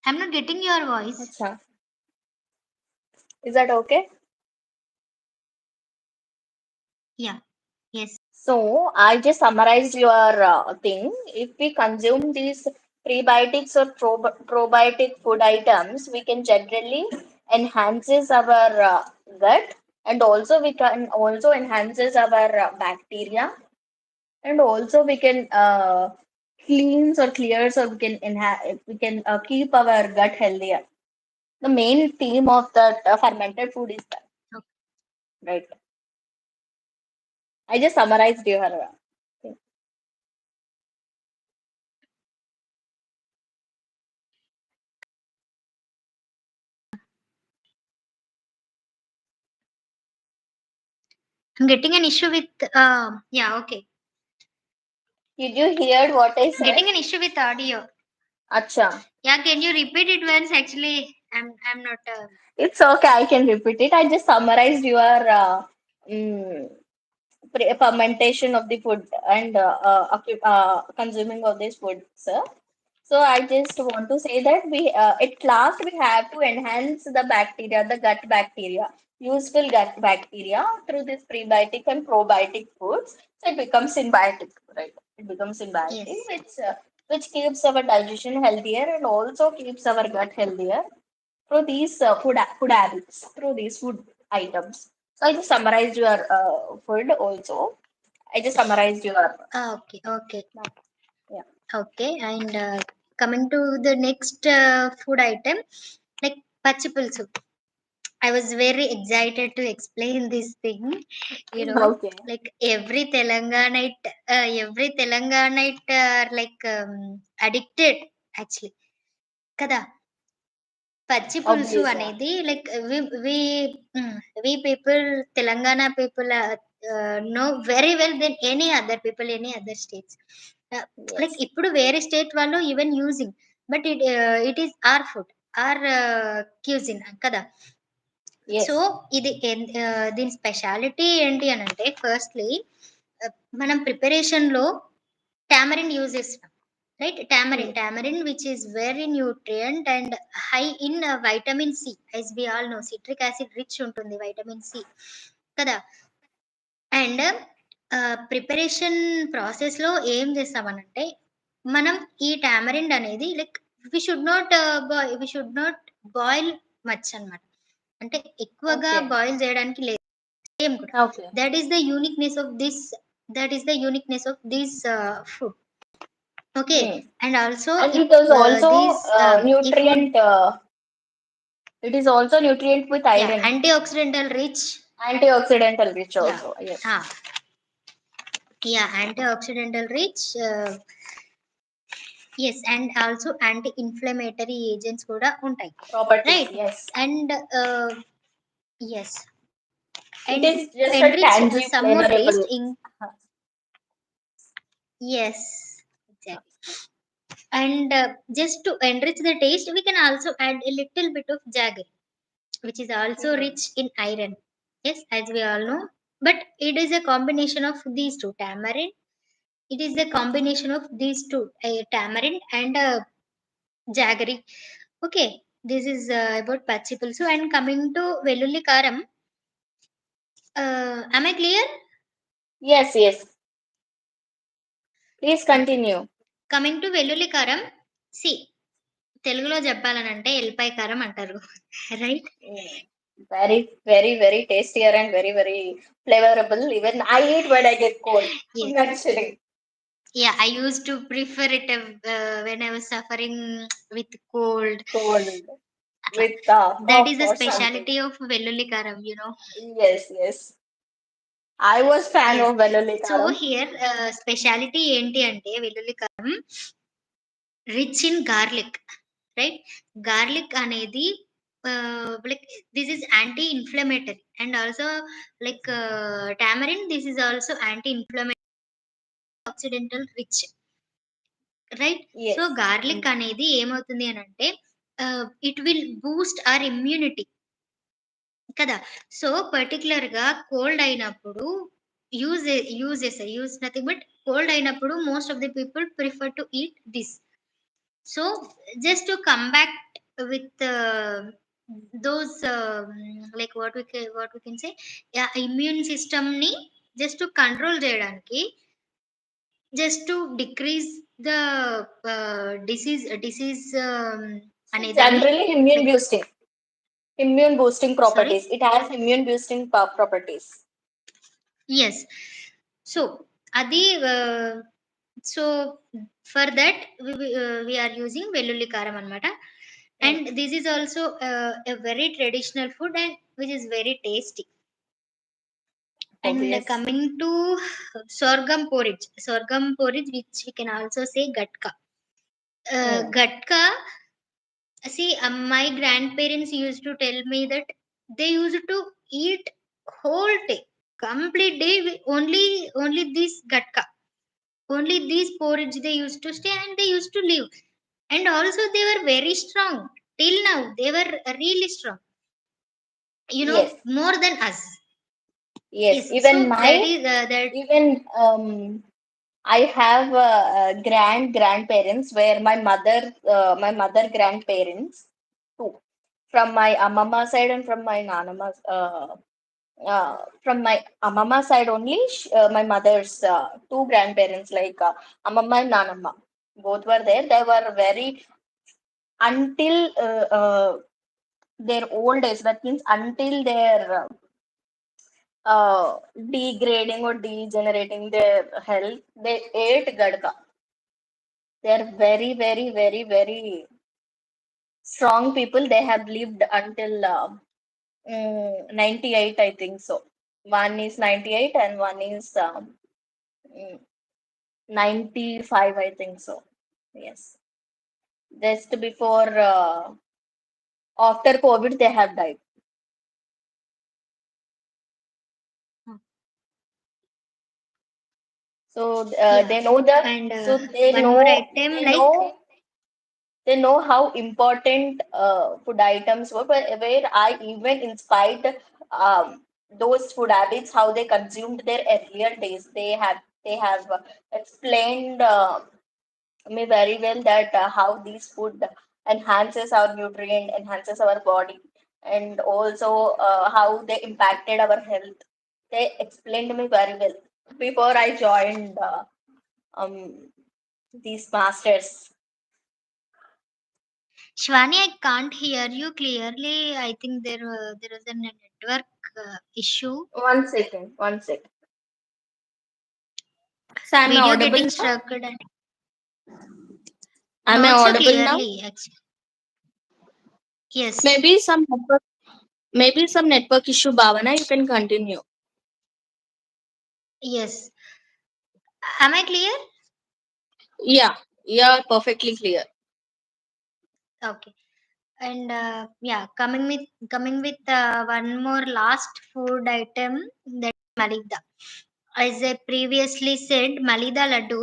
I'm not getting your voice. Acha. Is that okay? Yeah. Yes. So I just summarized your thing. If we consume these prebiotics or probiotic food items, we can generally enhances our gut, and also we can also enhances our bacteria, and also we can cleans or clears, or we can keep our gut healthier. The main theme of that fermented food is that, Okay. right? I just summarized your thing. I'm getting an issue with yeah, okay. Did you hear what I said? Getting an issue with audio. Acha. Yeah, can you repeat it once? Actually, I'm not It's okay, I can repeat it. I just summarized your mm, fermentation of the food and consuming of this food, sir. So I just want to say that we at last we have to enhance the bacteria, the gut bacteria, useful gut bacteria through this prebiotic and probiotic foods. So it becomes symbiotic, right? It becomes symbiotic, yes. which keeps our digestion healthier and also keeps our gut healthier through these food habits, through these food items. So I just summarized your food also. I just summarized your Okay, okay. yeah. Okay, and coming to the next food item, like pachipulsu. I was very excited to explain this thing. You know, Okay. like every Telanganite are like addicted actually. Kada. పచ్చి పులుసు Obvious, yeah. అనేది like we people Telangana people know very well than any other people any other states. Like Yes. ఇప్పుడు వేరే state వాళ్ళు even using but it is our food or cuisine కదా. So Yes. ఇది దీని speciality ఏంటి అని అంటే ఫస్ట్లీ మనం ప్రిపరేషన్ లో టామరిన్ యూజ్ చేస్తాం, right? Hmm. Tamarind which is very nutrient and high in vitamin C, as we all know citric acid rich ఉంటుంది వైటమిన్ సి కదా. అండ్ ప్రిపరేషన్ ప్రాసెస్ లో ఏం చేస్తామనంటే మనం ఈ టామరిన్ అనేది like we should not boil much అన్నమాట. అంటే ఎక్కువగా Okay. బాయిల్ చేయడానికి లేదు, సేమ్ కూడా. Okay. That is the uniqueness of this, that is the uniqueness of this food. Okay. Hmm. And also And if it is also these ఈ ఫుడ్ nutrient. It is also nutrient with yeah iron, anti oxidant rich. antioxidant rich yeah also. Yes. Yeah anti oxidant rich. Yes, and also anti inflammatory agents కూడా ఉంటాయి, Properties. Right? Yes. And yes, It and is to just a enrich tangible, some more taste measurable. in, yes, exactly. And just to enrich the taste we can also add a little bit of jaggery, which is also Hmm. rich in iron. Yes, as we all know. But it is a combination of these two, tamarind. It is a combination of these two, tamarind and jaggery. Okay, this is about pachipulsu. And coming to velulli karam, am I clear? Yes. Yes. Please Okay. continue. Coming to velulli karam, see, తెలుగులో చెప్పాలనంటే ఎల్లిపాయ కారం అంటారు. Right? Mm. Very, very, very tastier and very, very flavorable. Even I eat when I get cold. Yes. Actually, Yeah, I used to prefer it when I was suffering with cold. cold Atla. with That cough is the or something. speciality of Velluli Karam. Yes, yes. I was fan Yes. of Veloli So Karam. here, speciality ఏంటి అంటే వెల్లుల్లి కారం rich in garlic, right? Garlic అనేది like this is anti inflammatory and also like tamarind, this is also anti inflammatory, oxidant rich, right? So Yes. Garlic Mm. అనేది ఏమవుతుంది అని అంటే it will boost our immunity. కదా. So particular గా cold అయినప్పుడు use nothing but cold అయినప్పుడు most of the people prefer to eat this. So just to come back with those like what we can say, yeah, immune system ni just to control చేయడానికి, just to decrease the disease So అనేదాన్ని, generally immune like boosting. Immune boosting sorry. properties. It has immune boosting properties. Yes. So అది so for that we are using వెల్లుల్లి కారం అన్నమాట. Mm. And this is also a very traditional food and which is very tasty. Oh And yes. coming to sorghum porridge which we can also say gatka. Mm. Gatka, see, my grandparents used to tell me that they used to eat whole day, complete day with only this gatka, only these porridge they used to stay and they used to live. And also they were very strong. Till now they were really strong, Yes. more than us. Yes. Yes, Even so that my is that. even I have grandparents where my mother grandparents too, from my amama side and from my nanama from my amama side only. My mother's two grandparents, like amama and nanama, both were there. They were very until their old age. That means until their degrading or degenerating their health, they ate gadka. They're very, very, very, very strong people. They have lived until 98, I think so. One is 98 and one is mm, 95, I think so. Yes. Just before, after COVID, they have died. So Yeah. they know the, And so one more item like, they know how important food items were, where I even inspired those food habits, how they consumed their earlier days. They have explained me very well that how these food enhances our nutrient, enhances our body, and also how they impacted our health. They explained me very well before I joined um, these masters. Shwani, I can't hear you clearly. I think there is a network issue. 1 second, 1 second. So am I Video audible getting now? stuck and Am I not so audible now? clearly. Actually, yes, Maybe some network issue, Bhavana. You can continue. yes. Am I clear? Yeah, yeah, perfectly clear. Okay. And yeah, coming with one more last food item, that malida. As I previously said, malida laddu.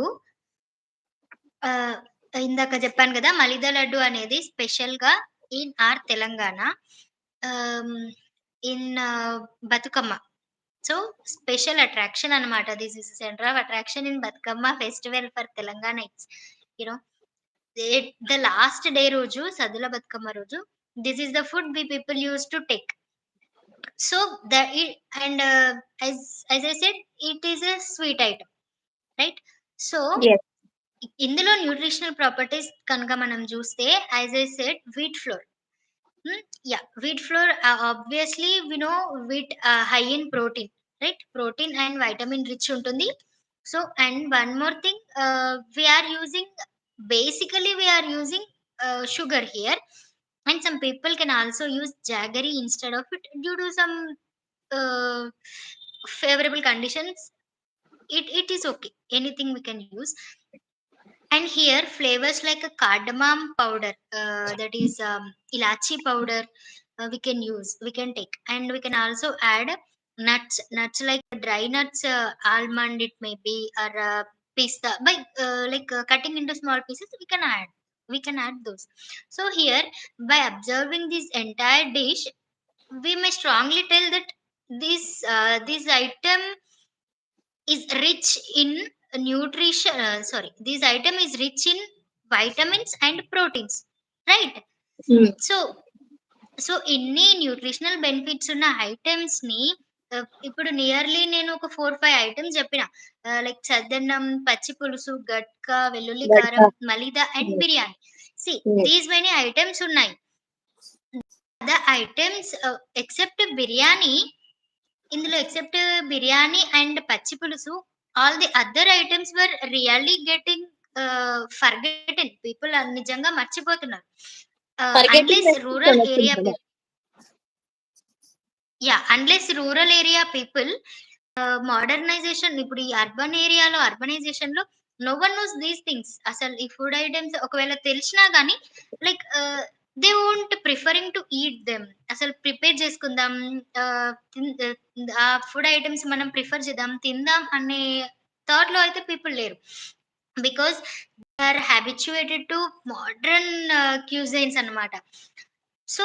Uh, ఇందాక చెప్పాను కదా, మలిదా లడ్డు అనేది special గా in our Telangana, in Bathukamma. So special attraction అన్నమాట. This is centre of attraction in Bathukamma festival for Telangana. It's you know the last day రోజు, సద్దుల బతుకమ్మ రోజు, this is the food we people use to take. So and as I said, it is a sweet item, right? So Yes. ఇందులో nutritional properties కనుక మనం చూస్తే, as I said, wheat flour. Yeah, wheat flour, obviously we know wheat high in protein, right? Protein and vitamin rich ఉంటుంది. So and one more thing, we are using, basically we are using sugar here, and some people can also use jaggery instead of it due to some uh, favorable conditions. It is okay, anything we can use. And here flavors like a cardamom powder, that is ilachi powder, we can take. And we can also add nuts like dry nuts, almond it may be, or pista, by cutting into small pieces, we can add those. So here, by observing this entire dish, we may strongly tell that this item is rich in nutrition. Sorry, this item is rich in vitamins and proteins, right? Mm. So ఇన్ని nutritional benefits ఉన్న items ని ఇప్పుడు nearly నేను ఒక 4-5 items చెప్పిన, like చద్దన్నం, పచ్చి పులుసు, గట్కా, వెల్లుల్లి But కారం, మలిదా అండ్ mm, బిర్యానీ. సి mm. దీస్ మెనీ ఐటమ్స్ ఉన్నాయి. ద ఐటమ్స్ ఎక్సెప్ట్ బిర్యానీ, ఇందులో ఎక్సెప్ట్ బిర్యానీ అండ్ పచ్చి పులుసు, all the other items were really getting forgotten. People నిజంగా మర్చిపోతున్నారు. Forgetting అన్లెస్ message రూరల్ అనొచ్చింది ఏరియా కదా. Unless rural area people, modernization, ఇప్పుడు ఈ అర్బన్ ఏరియాలో అర్బనైజేషన్ లో no one knows these things. అసలు ఈ ఫుడ్ ఐటమ్స్ ఒకవేళ తెలిసినా కానీ, like they won't preferring to eat them. అసలు ప్రిపేర్ చేసుకుందాం, ఆ ఫుడ్ ఐటమ్స్ మనం ప్రిఫర్ చేద్దాం, తిందాం అనే థాట్ లో అయితే పీపుల్ లేరు. Because they are habituated to modern cuisines అన్నమాట. So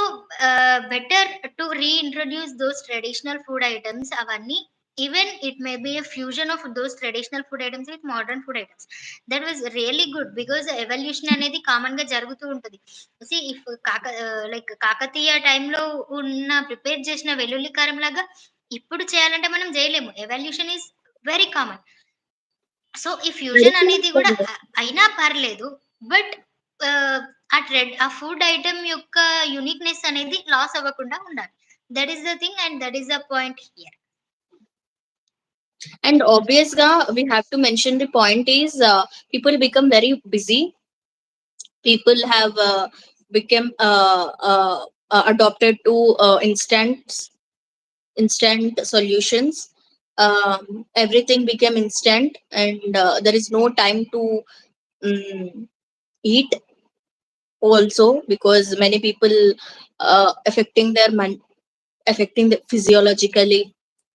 better to reintroduce those traditional food items అవన్నీ. Even it may be a fusion of those traditional food items with modern food items. That was really good because evolution అనేది common గా జరుగుతూ ఉంటుంది. See if like Kakatiya టైంలో ఉన్న prepare చేసిన వెల్లుల్లి కారం లాగా ఇప్పుడు చేయాలంటే మనం చేయలేము. Evolution is very common. So ఈ ఫ్యూజన్ అనేది కూడా నడిచేస్తుంది. అయినా పర్లేదు, బట్ ఆ ఫుడ్ ఐటమ్ యొక్క యునిక్నెస్ అనేది లాస్ అవ్వకుండా ఉండాలి. That is the thing and that is the point here. And obviously, we have to mention the point is people become very busy. People have become adopted to instant solutions. Everything became instant, and there is no time to eat also, because many people affecting their affecting the physiologically,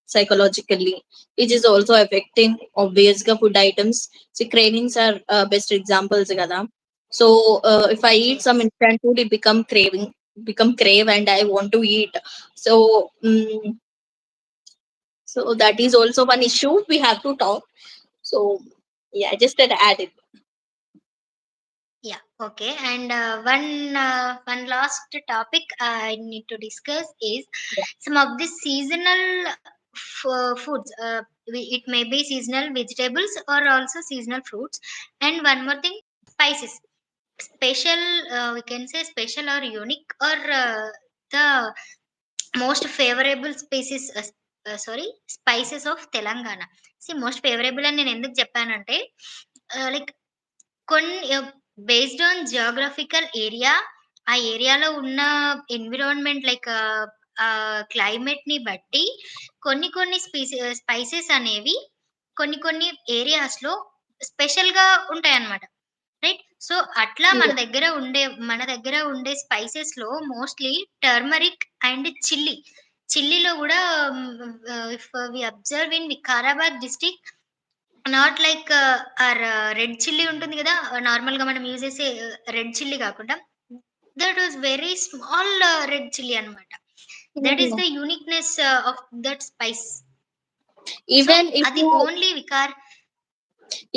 psychologically, which is also affecting obviously food items. See, cravings are best examples kada. So if I eat some Yes. instant food, it become crave, and I want to eat. So so that is also one issue we have to talk. So yeah, just to add it. Yeah, okay. And one last topic I need to discuss is some of the seasonal foods. It may be seasonal vegetables or also seasonal fruits. And one more thing, spices. Special, we can say special or unique, or the most favorable species. Spices of Telangana. See, most favorable అని నేను ఎందుకు చెప్పానంటే, like కొన్ని based on geographical area, ఆ ఏరియాలో ఉన్న environment, like climate ని బట్టి కొన్ని కొన్ని స్పైసెస్ అనేవి కొన్ని కొన్ని ఏరియాస్ లో స్పెషల్ గా ఉంటాయన్నమాట, రైట్? సో అట్లా Yeah. మన దగ్గర ఉండే స్పైసెస్ లో మోస్ట్లీ టర్మరిక్ అండ్ చిల్లీలో కూడా, if we observe in Vikarabad district, not like or red chilli ఉంటుంది కదా, నార్మల్ గా మనం యూజ్ చేసే రెడ్ చిల్లీ కాకుండా, that was very small red chilli అన్నమాట. That is Yeah. The uniqueness of that spice. So Even if అది you only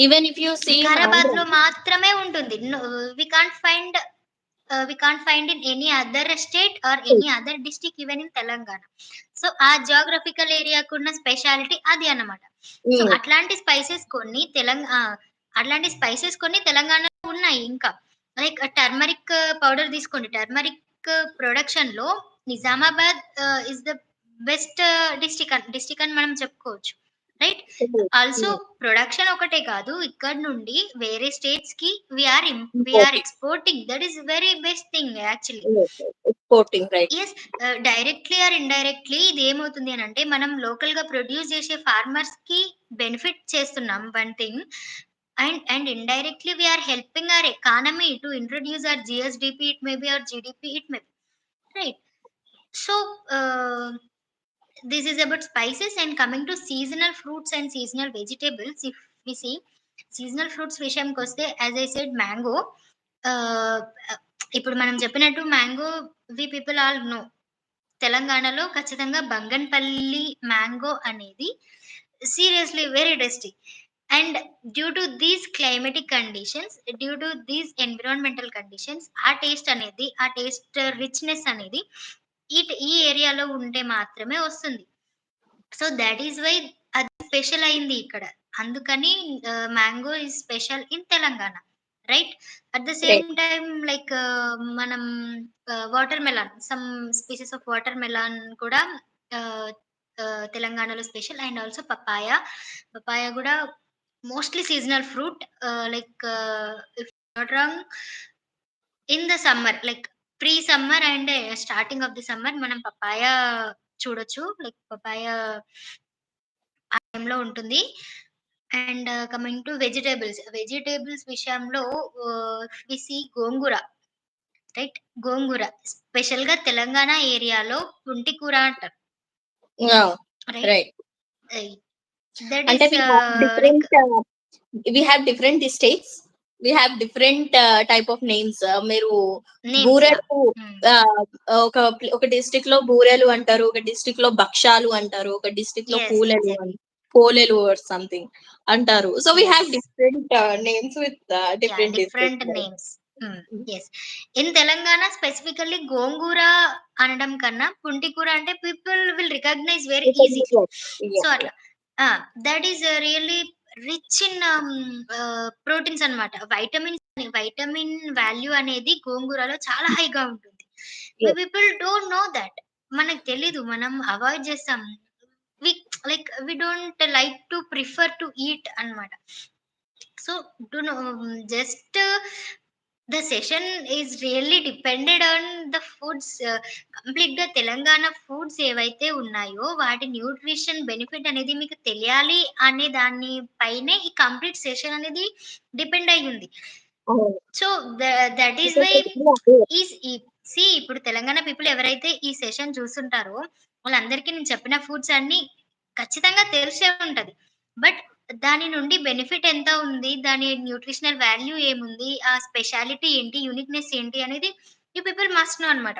even if you see in Vikarabad Andhra. లో మాత్రమే ఉంటుంది. We can't find in any other state or any other district, even in Telangana. So ఆ geographical ఏరియాకు ఉన్న speciality అది అన్నమాట. So Mm. అట్లాంటి spices కొన్ని తెలంగాణలో ఉన్నాయి ఇంకా. లైక్ టర్మరిక్ పౌడర్ తీసుకోండి. టర్మరిక్ ప్రొడక్షన్ లో Nizamabad is the best district అని మనం చెప్పుకోవచ్చు, రైట్? Also Mm. ప్రొడక్షన్ ఒకటే కాదు, ఇక్కడ నుండి వేరే స్టేట్స్ కి we are Importing. Exporting. That is very best thing actually. Yes, yes. Exporting, right? Yes, directly or indirectly ఇది ఏమవుతుంది అని అంటే, మనం లోకల్ గా ప్రొడ్యూస్ చేసే ఫార్మర్స్ కి బెనిఫిట్ చేస్తున్నాం, one thing. And indirectly we are helping our economy to introduce our GSDP, it may be our GDP, it may be, right? So this is about spices. And coming to seasonal fruits and seasonal vegetables, if we see seasonal fruits విషయంకి వస్తే, as I said mango. ఇప్పుడు మనం చెప్పినట్టు mango we people all know తెలంగాణలో ఖచ్చితంగా Banganapalli mango అనేది seriously very tasty. And due to these climatic conditions, due to these environmental conditions, ఆ taste richness అనేది ఈ ఏరియాలో ఉంటే మాత్రమే వస్తుంది. సో దట్ ఈస్ వై అది స్పెషల్ అయింది ఇక్కడ. అందుకని mango is special in Telangana, right? At the same Right. Time like మనం water melon, some species of watermelon కూడా uh, తెలంగాణలో special. And also papaya. Papaya కూడా mostly seasonal fruit. Like if not wrong, in the summer, like pre summer and starting of the summer మనం papaya చూడొచ్చు. Like papaya ఆ టైంలో ఉంటుంది. And coming to vegetables విషయంలో we see gongura, right? గోంగూర స్పెషల్‌గా తెలంగాణ ఏరియాలో పుంటి కూర అంటారు, Yeah. రైట్? Right. దట్ అంటే is different like we have different states, we have different type of names. మీరు నేమ్స్. యా. బూరెలు ఒక ఒక డిస్ట్రిక్ట్ లో బూరెలు అంటారు, ఒక డిస్ట్రిక్ట్ లో భక్షాలు అంటారు, ఒక డిస్ట్రిక్ట్ లో ఎస్, పూలెలు ఎగ్జాక్ట్లీ. పోలేలు ఆర్ సంథింగ్ అంటారు. So we have yes. different names with Yeah, different different districts, right? names. Yes. In Telangana, specifically, Gongura అనడం కన్నా పుంటికూర అంటే people will recognize very easily. Yes, So yes. అట్లా that is really rich in proteins అన్నమాట. Vitamin value అనేది గోంగూరలో చాలా హైగా ఉంటుంది. Yes. People don't know that. మనకు తెలీదు, మనం అవాయిడ్ చేస్తాం. We like we don't like to prefer to eat అన్నమాట. So do know, just the session is really depended on the foods. Complete గా తెలంగాణ ఫుడ్స్ ఏవైతే ఉన్నాయో వాటి న్యూట్రిషన్ బెనిఫిట్ అనేది మీకు తెలియాలి అనే దాని పైనే ఈ కంప్లీట్ సెషన్ అనేది డిపెండ్ అయి ఉంది. Oh, so that is because why of the- ఇప్పుడు తెలంగాణ పీపుల్ ఎవరైతే ఈ సెషన్ చూస్తుంటారో వాళ్ళందరికీ నేను చెప్పిన ఫుడ్స్ అన్ని ఖచ్చితంగా తెలిసే ఉంటది. బట్ దాని నుండి బెనిఫిట్ ఎంత ఉంది, దాని న్యూట్రిషనల్ వాల్యూ ఏముంది, ఆ స్పెషాలిటీ ఏంటి, యూనిక్నెస్ ఏంటి అనేది ఈ పీపుల్ మస్ట్ నో అనమాట.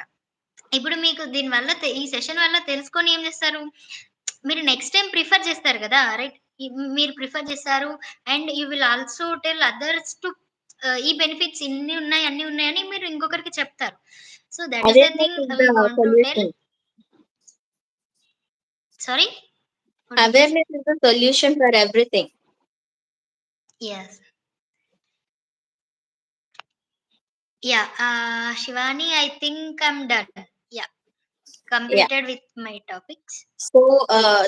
ఇప్పుడు మీకు దీనివల్ల ఈ సెషన్ వల్ల తెలుసుకొని ఏం చేస్తారు, మీరు నెక్స్ట్ టైం ప్రిఫర్ చేస్తారు కదా, రైట్? మీరు ప్రిఫర్ చేస్తారు. And you will also tell others to ఈ బెనిఫిట్స్ ఇన్ని ఉన్నాయి, అన్ని ఉన్నాయని మీరు ఇంకొకరికి చెప్తారు. So that is the awareness thing is we the want to tell. solution. Sorry, Awareness is the solution for everything. Yes. Yeah, Shivani, I think I'm done. Yeah, Yeah. completed with my topics. So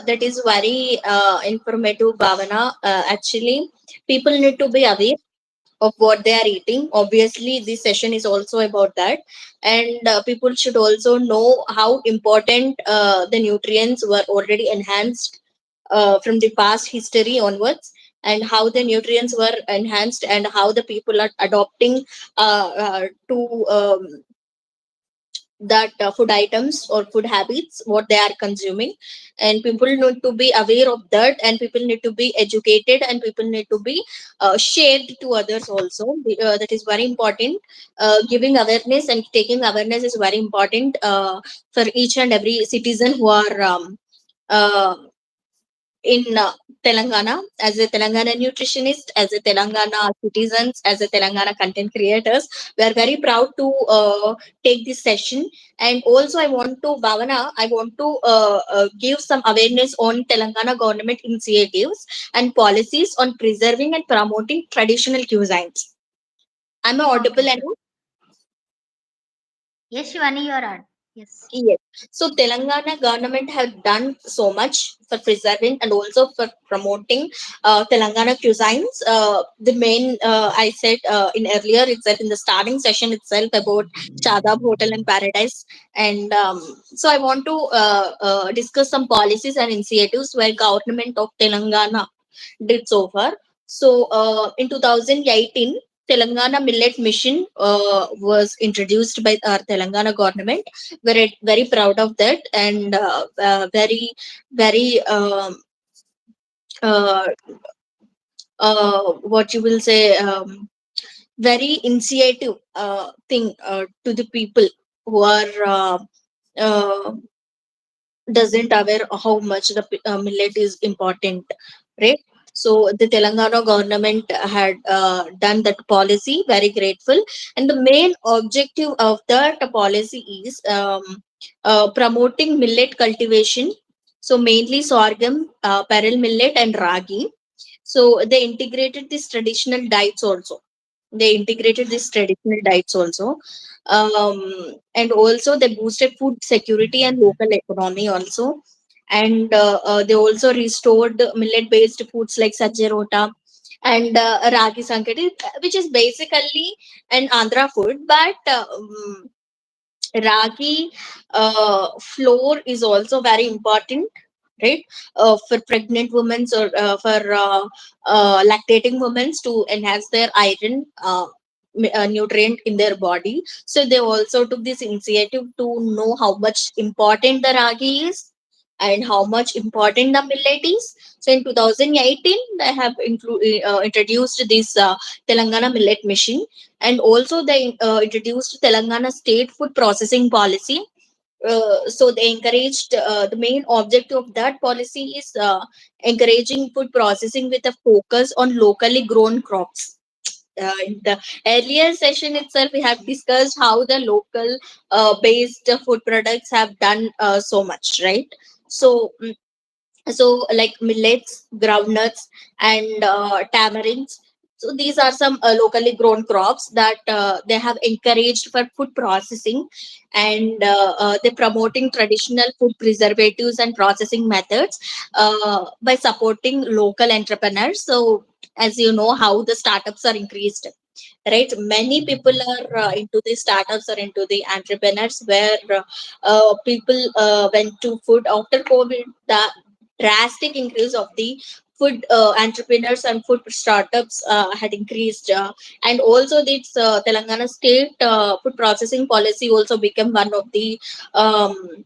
that is very informative, Bhavana. Actually, people need to be aware of what they are eating. Obviously, this session is also about that, and people should also know how important the nutrients were already enhanced from the past history onwards, and how the nutrients were enhanced, and how the people are adopting to that food items or food habits what they are consuming. And people need to be aware of that, and people need to be educated, and people need to be shared to others also. That is very important. Giving awareness and taking awareness is very important for each and every citizen who are uh, in Telangana. As a Telangana nutritionist, as a Telangana citizens, as a Telangana content creators, we are very proud to take this session. And also, I want to, Bhavana, I want to give some awareness on Telangana government initiatives and policies on preserving and promoting traditional cuisines. Am I Okay, audible sure. enough? Yes, Shivani, you are on. Yes. Yes. So Telangana government have done so much for preserving and also for promoting Telangana cuisines. The main I said in earlier itself in the starting session itself about Shadab Hotel and Paradise, and so I want to discuss some policies and initiatives where government of Telangana did so far. So in 2018. Telangana Millet Mission was introduced by our Telangana government. Very proud of that, and very uh, what you will say, very initiative thing to the people who are doesn't aware how much the millet is important, right? So the Telangana government had done that policy, very grateful. And the main objective of that policy is promoting millet cultivation, so mainly sorghum, pearl millet and ragi. So they integrated these traditional diets also, and also they boosted food security and local economy also. And they also restored millet based foods like sajjarota and ragi sankati, which is basically an Andhra food, but ragi flour is also very important, right? For pregnant women or for lactating women to enhance their iron nutrient in their body. So they also took this initiative to know how much important the ragi is and how much important the millet is. So in 2018, they have introduced this Telangana millet mission, and also they introduced Telangana state food processing policy. So they encouraged, the main objective of that policy is encouraging food processing with a focus on locally grown crops. In the earlier session itself, we have discussed how the local based food products have done so much, right? So so like millets, groundnuts, and tamarinds. So these are some locally grown crops that they have encouraged for food processing. And they're promoting traditional food preservatives and processing methods by supporting local entrepreneurs. So as you know how the startups are increased, right? Many people are into the startups or into the entrepreneurs, where people went to food after COVID. The drastic increase of the food entrepreneurs and food startups had increased, and also this Telangana state food processing policy also became one of the um,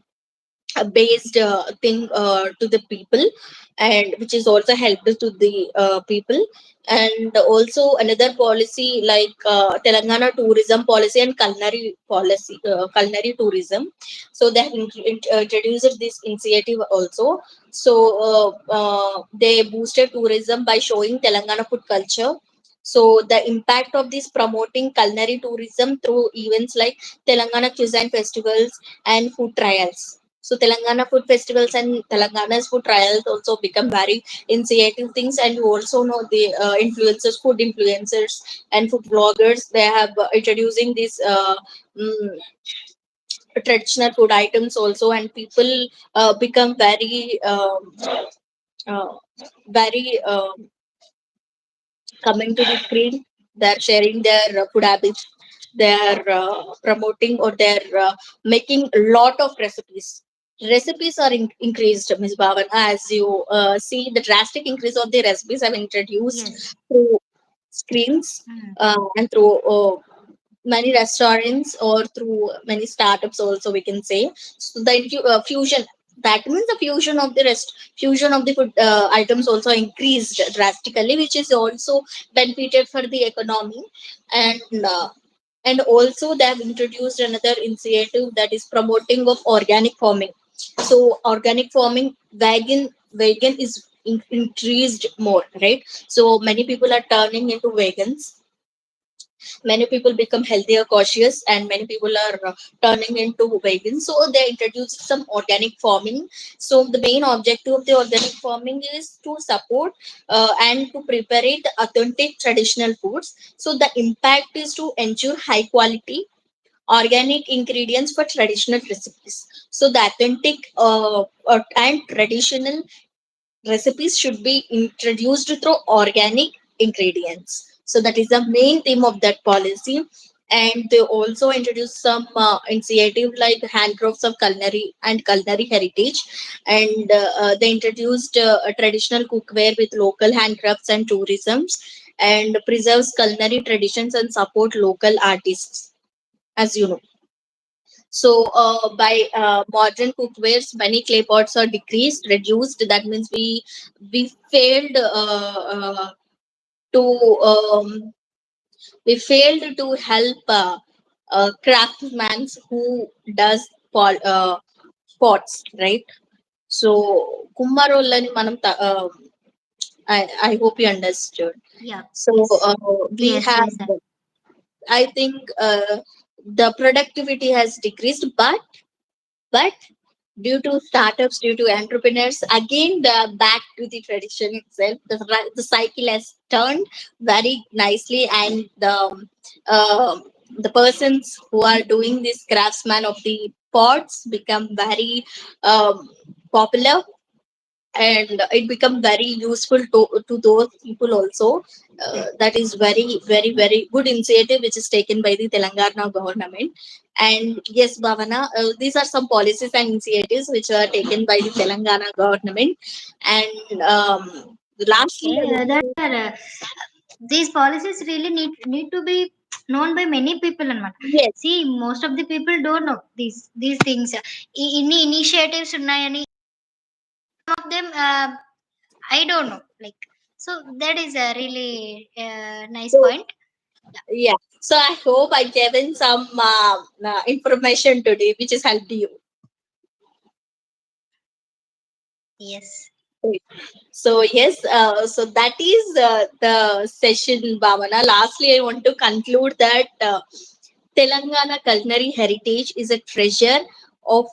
based thing to the people, and which is also helpful to the people. And also another policy like Telangana tourism policy and culinary tourism. So they have introduced this initiative also. So they boosted tourism by showing Telangana food culture. So the impact of this promoting culinary tourism through events like Telangana cuisine festivals and food trials. So Telangana food festivals and Telangana's food trials also become very initiative things. And you also know the influencers, food influencers and food bloggers. They have introducing these mm, traditional food items also, and people become uh, very coming to the screen. They're sharing their food habits. They're promoting, or they're making a lot of recipes. Recipes are increased, Ms. Bhavan, as you see the drastic increase of the recipes have introduced Yes. through screens Mm. and through many restaurants or through many startups also, we can say. So the fusion, that means the fusion of the food items also increased drastically, which is also benefited for the economy. And also they have introduced another initiative that is promoting of organic farming. So organic farming, vegan is increased more, right? So many people are turning into vegans. Many people become healthier cautious, and many people are turning into vegan. So they introduced some organic farming. So the main objective of the organic farming is to support and to prepare it authentic traditional foods. So the impact is to ensure high quality organic ingredients for traditional recipes. So the authentic and traditional recipes should be introduced through organic ingredients. So that is the main theme of that policy. And they also introduced some initiative like handcrafts of culinary and culinary heritage. And they introduced a traditional cookware with local handcrafts and tourisms, and preserves culinary traditions and support local artists, as you know. So, by modern cookwares, many clay pots are decreased, reduced. That means we failed to we failed to help craftsmen who does pots, right? So కుమ్మరోళ్ళని మనం I hope you understood. Yeah. So Yes. we Yes. have, Yes. I think, the productivity has decreased, but due to startups, due to entrepreneurs, again back to the tradition itself, the cycle has turned very nicely, and uh, the persons who are doing this craftsman of the pots become very um, popular, and it become very useful to those people also. That is very good initiative which is taken by the Telangana government. And yes, Bhavana, these are some policies and initiatives which are taken by the Telangana government. And lastly, I Okay. want That to, are, these policies really need to be known by many people and yes, see most of the people don't know these things. Any initiatives ఉన్నాయని some of them I don't know, like, so that is a really nice so point. yeah, so I hope I given some information today which has helped you. Yes. So yes, so that is the session, Bhavana. Lastly, I want to conclude that Telangana culinary heritage is a treasure of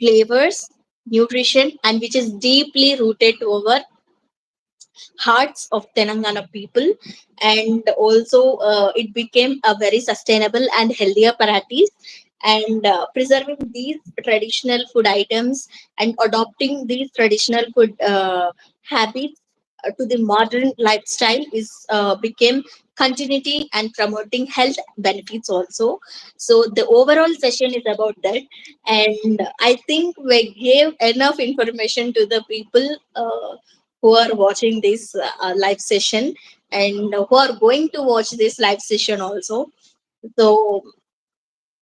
flavors, nutrition, and which is deeply rooted over hearts of Telangana people, and also it became a very sustainable and healthier practice. And preserving these traditional food items and adopting these traditional food habits to the modern lifestyle is became continuity and promoting health benefits also. So the overall session is about that, and I think we gave enough information to the people who are watching this live session, and who are going to watch this live session also. So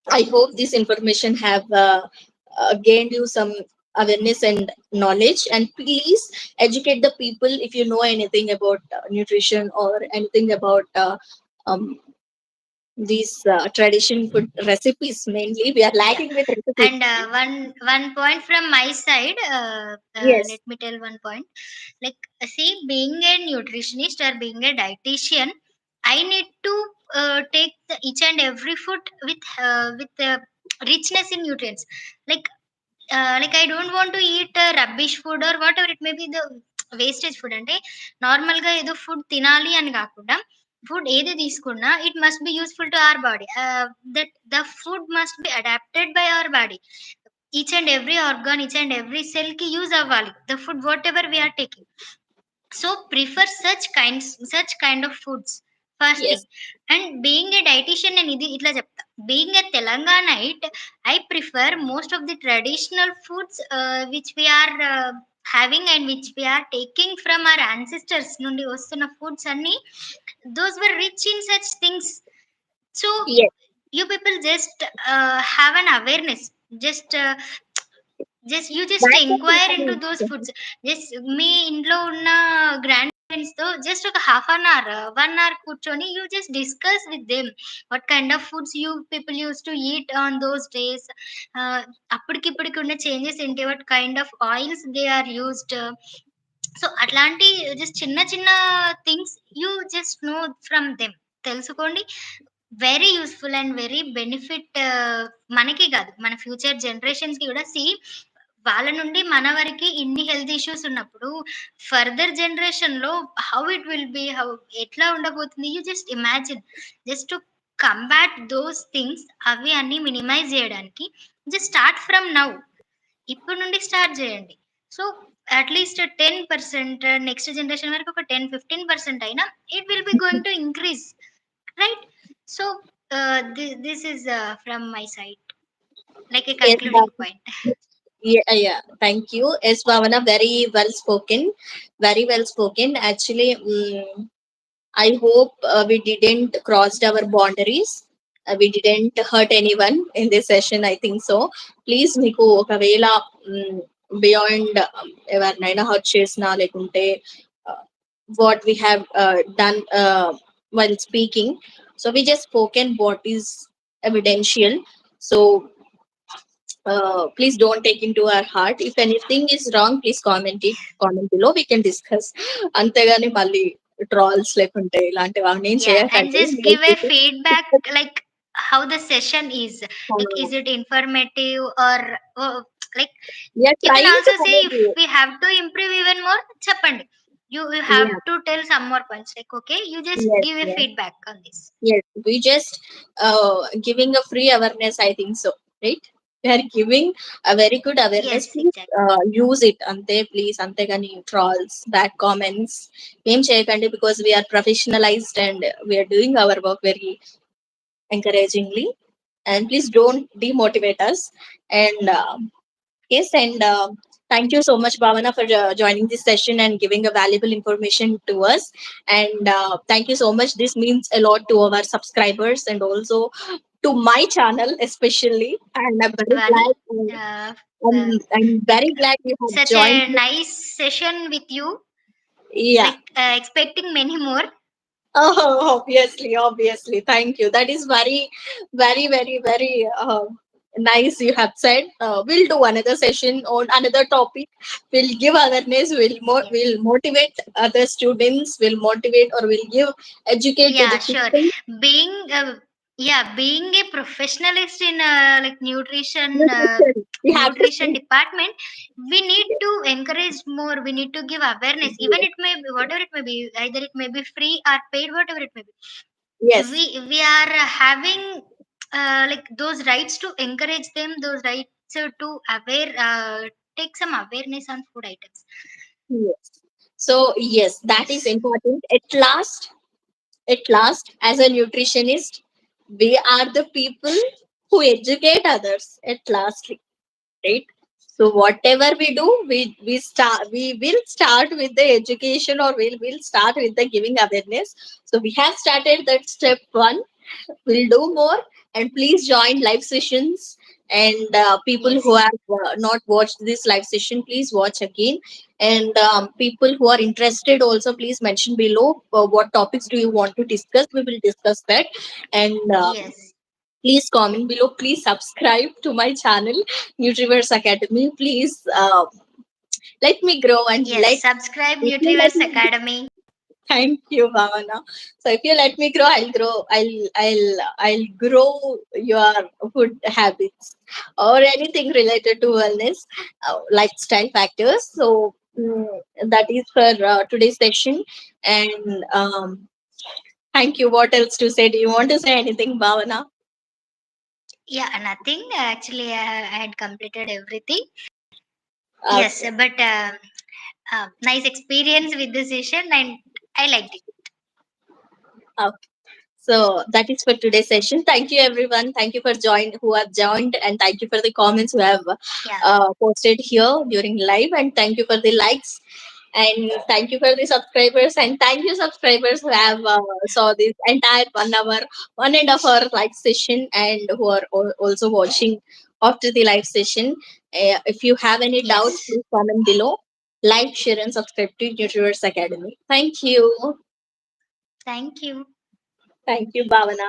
I hope this information have gained you some awareness and knowledge. And please educate the people if you know anything about nutrition or anything about um, these tradition food recipes. Mainly, we are Yeah. lacking with recipes. And one point from my side, Yes, let me tell one point. Like, see, being a nutritionist or being a dietitian, I need to take each and every food with richness in nutrients. Like, I don't want to eat rubbish food or whatever it may be, the wastage food. అంటే నార్మల్గా ఏదో food తినాలి అని కాకుండా food ఏది తీసుకున్నా it must be useful to our body, that the food must be adapted by our body. Each and every organ, each and every cell కి use అవ్వాలి the food whatever we are taking. So prefer such kind of foods, first thing. yes, And being a dietitian and ఇది ఇట్లా చెప్తా, being a Telanganite, I prefer most of the traditional foods which we are having and which we are taking from our ancestors నుండి వస్తున్న foods అన్ని, those were rich in such things. So yes. you people just have an awareness, just That's the enquire into those information. Foods. Just మీ ఇంట్లో ఉన్న grand parents తో just ఒక half an hour 1 hour కూర్చొని you just discuss with them what kind of foods you people use to eat on those days. అప్పటికిప్పటికి ఉన్న changes ఏంటి, what kind of oils they are used. So అట్లాంటి just చిన్న చిన్న things you just know from them, తెలుసుకోండి. Very useful and very benefit, మనకి కాదు మన ఫ్యూచర్ జనరేషన్స్ కి కూడా. సి, వాళ్ళ నుండి మన వరకు ఇన్ని హెల్త్ ఇష్యూస్ ఉన్నప్పుడు ఫర్దర్ జనరేషన్ లో how it will be, how ఎట్లా ఉండబోతుంది, you just imagine. Just to combat those things, అవి అన్ని మినిమైజ్ చేయడానికి జస్ట్ స్టార్ట్ ఫ్రమ్ నౌ, ఇప్పుడు నుండి స్టార్ట్ చేయండి. సో అట్లీస్ట్ 10%, నెక్స్ట్ జనరేషన్ వరకు ఒక 10-15% అయినా it will be going to increase, right? So this is from my side, like a Yes, concluding point. yeah, yeah. Thank you. Yes, Bhavana, very well spoken. Very well spoken. Actually, I hope we didn't crossed our boundaries. We didn't hurt anyone in this session. I think so. Please, మీకు ఒకవేళ beyond ఎవరినైనా hurt చేసినా లేకుంటే what we have done while speaking. So we just spoken what is evidential. So please don't take into our heart. If anything is wrong, please comment below, we can discuss. అంతేగాని మళ్ళీ trolls లేకుంటే ఇలాంటివి అవన్నీ Yeah, and చేయకండి. just give a feedback like how the session is. Like, is it informative or like We are you can trying to also say if cover. we have to improve even more, చెప్పండి. You have Yeah, to tell some more points. Like, okay, you just yes, give a yes, feedback on this. yes. We just giving a free awareness, I think so, right? We are giving a very good awareness. Yes, Please exactly. use it. Ante, please. Antegani trolls, bad comments. Em cheyakandi, because we are professionalized and we are doing our work very encouragingly. And please don't demotivate us. And yes, and thank you so much, Bhavana, for joining this session and giving a valuable information to us. And thank you so much. This means a lot to our subscribers and also to my channel, especially. And I'm very Shivani, glad. uh, uh, I'm like very glad you have such joined. a nice session with you. Yeah. Like expecting many more. Oh, obviously, obviously. Thank you. That is very, very, very, very nice. You have said. We'll do another session on another topic. We'll give awareness. Yes. We'll motivate other students. We'll motivate or we'll give educate to Yeah, the sure. people. Being being a professionalist in like Nutrition. We have to nutrition see. department, we need to encourage more. We need to give awareness. Even Yes. it may be whatever it may be, either it may be free or paid, whatever it may be. Yes. We are having like those rights to encourage them. Those rights to aware take some awareness on food items. Yes. So yes, that is Yes. important. At last, as a nutritionist, we are the people who educate others. At last, right? So whatever we do, we will start with the education, or we'll start with the giving awareness. So we have started that step one. We'll do more, and please join live sessions. And people who Yes. have not watched this live session, please watch again. And people who are interested also, please mention below what topics do you want to discuss. We will discuss that. And Yes. please comment below. Please subscribe to my channel, Nutriverse Academy. Please let me grow and Yes. Subscribe if you let Nutriverse me. Academy. Thank you, Bhavana. So if you let me grow, I'll grow. I'll grow your food habits or anything related to wellness, lifestyle factors. So that is for today's session. And thank you. What else to say? Do you want to say anything, Bhavana? Yeah, nothing. Actually, I had completed everything. Yes, Okay. but nice experience with the session, and I liked it. Okay. So that is for today's session. Thank you, everyone. Thank you for who have joined, and thank you for the comments who have Yeah. posted here during live, and thank you for the likes, and thank you for the subscribers, and thank you subscribers who have saw this entire 1 hour, 1.5 hour live session, and who are also watching after the live session. If you have any doubts, Yes. please comment below. Like, share, and subscribe to Nutriverse Academy. Thank you. Thank you. Thank you, Bhavana.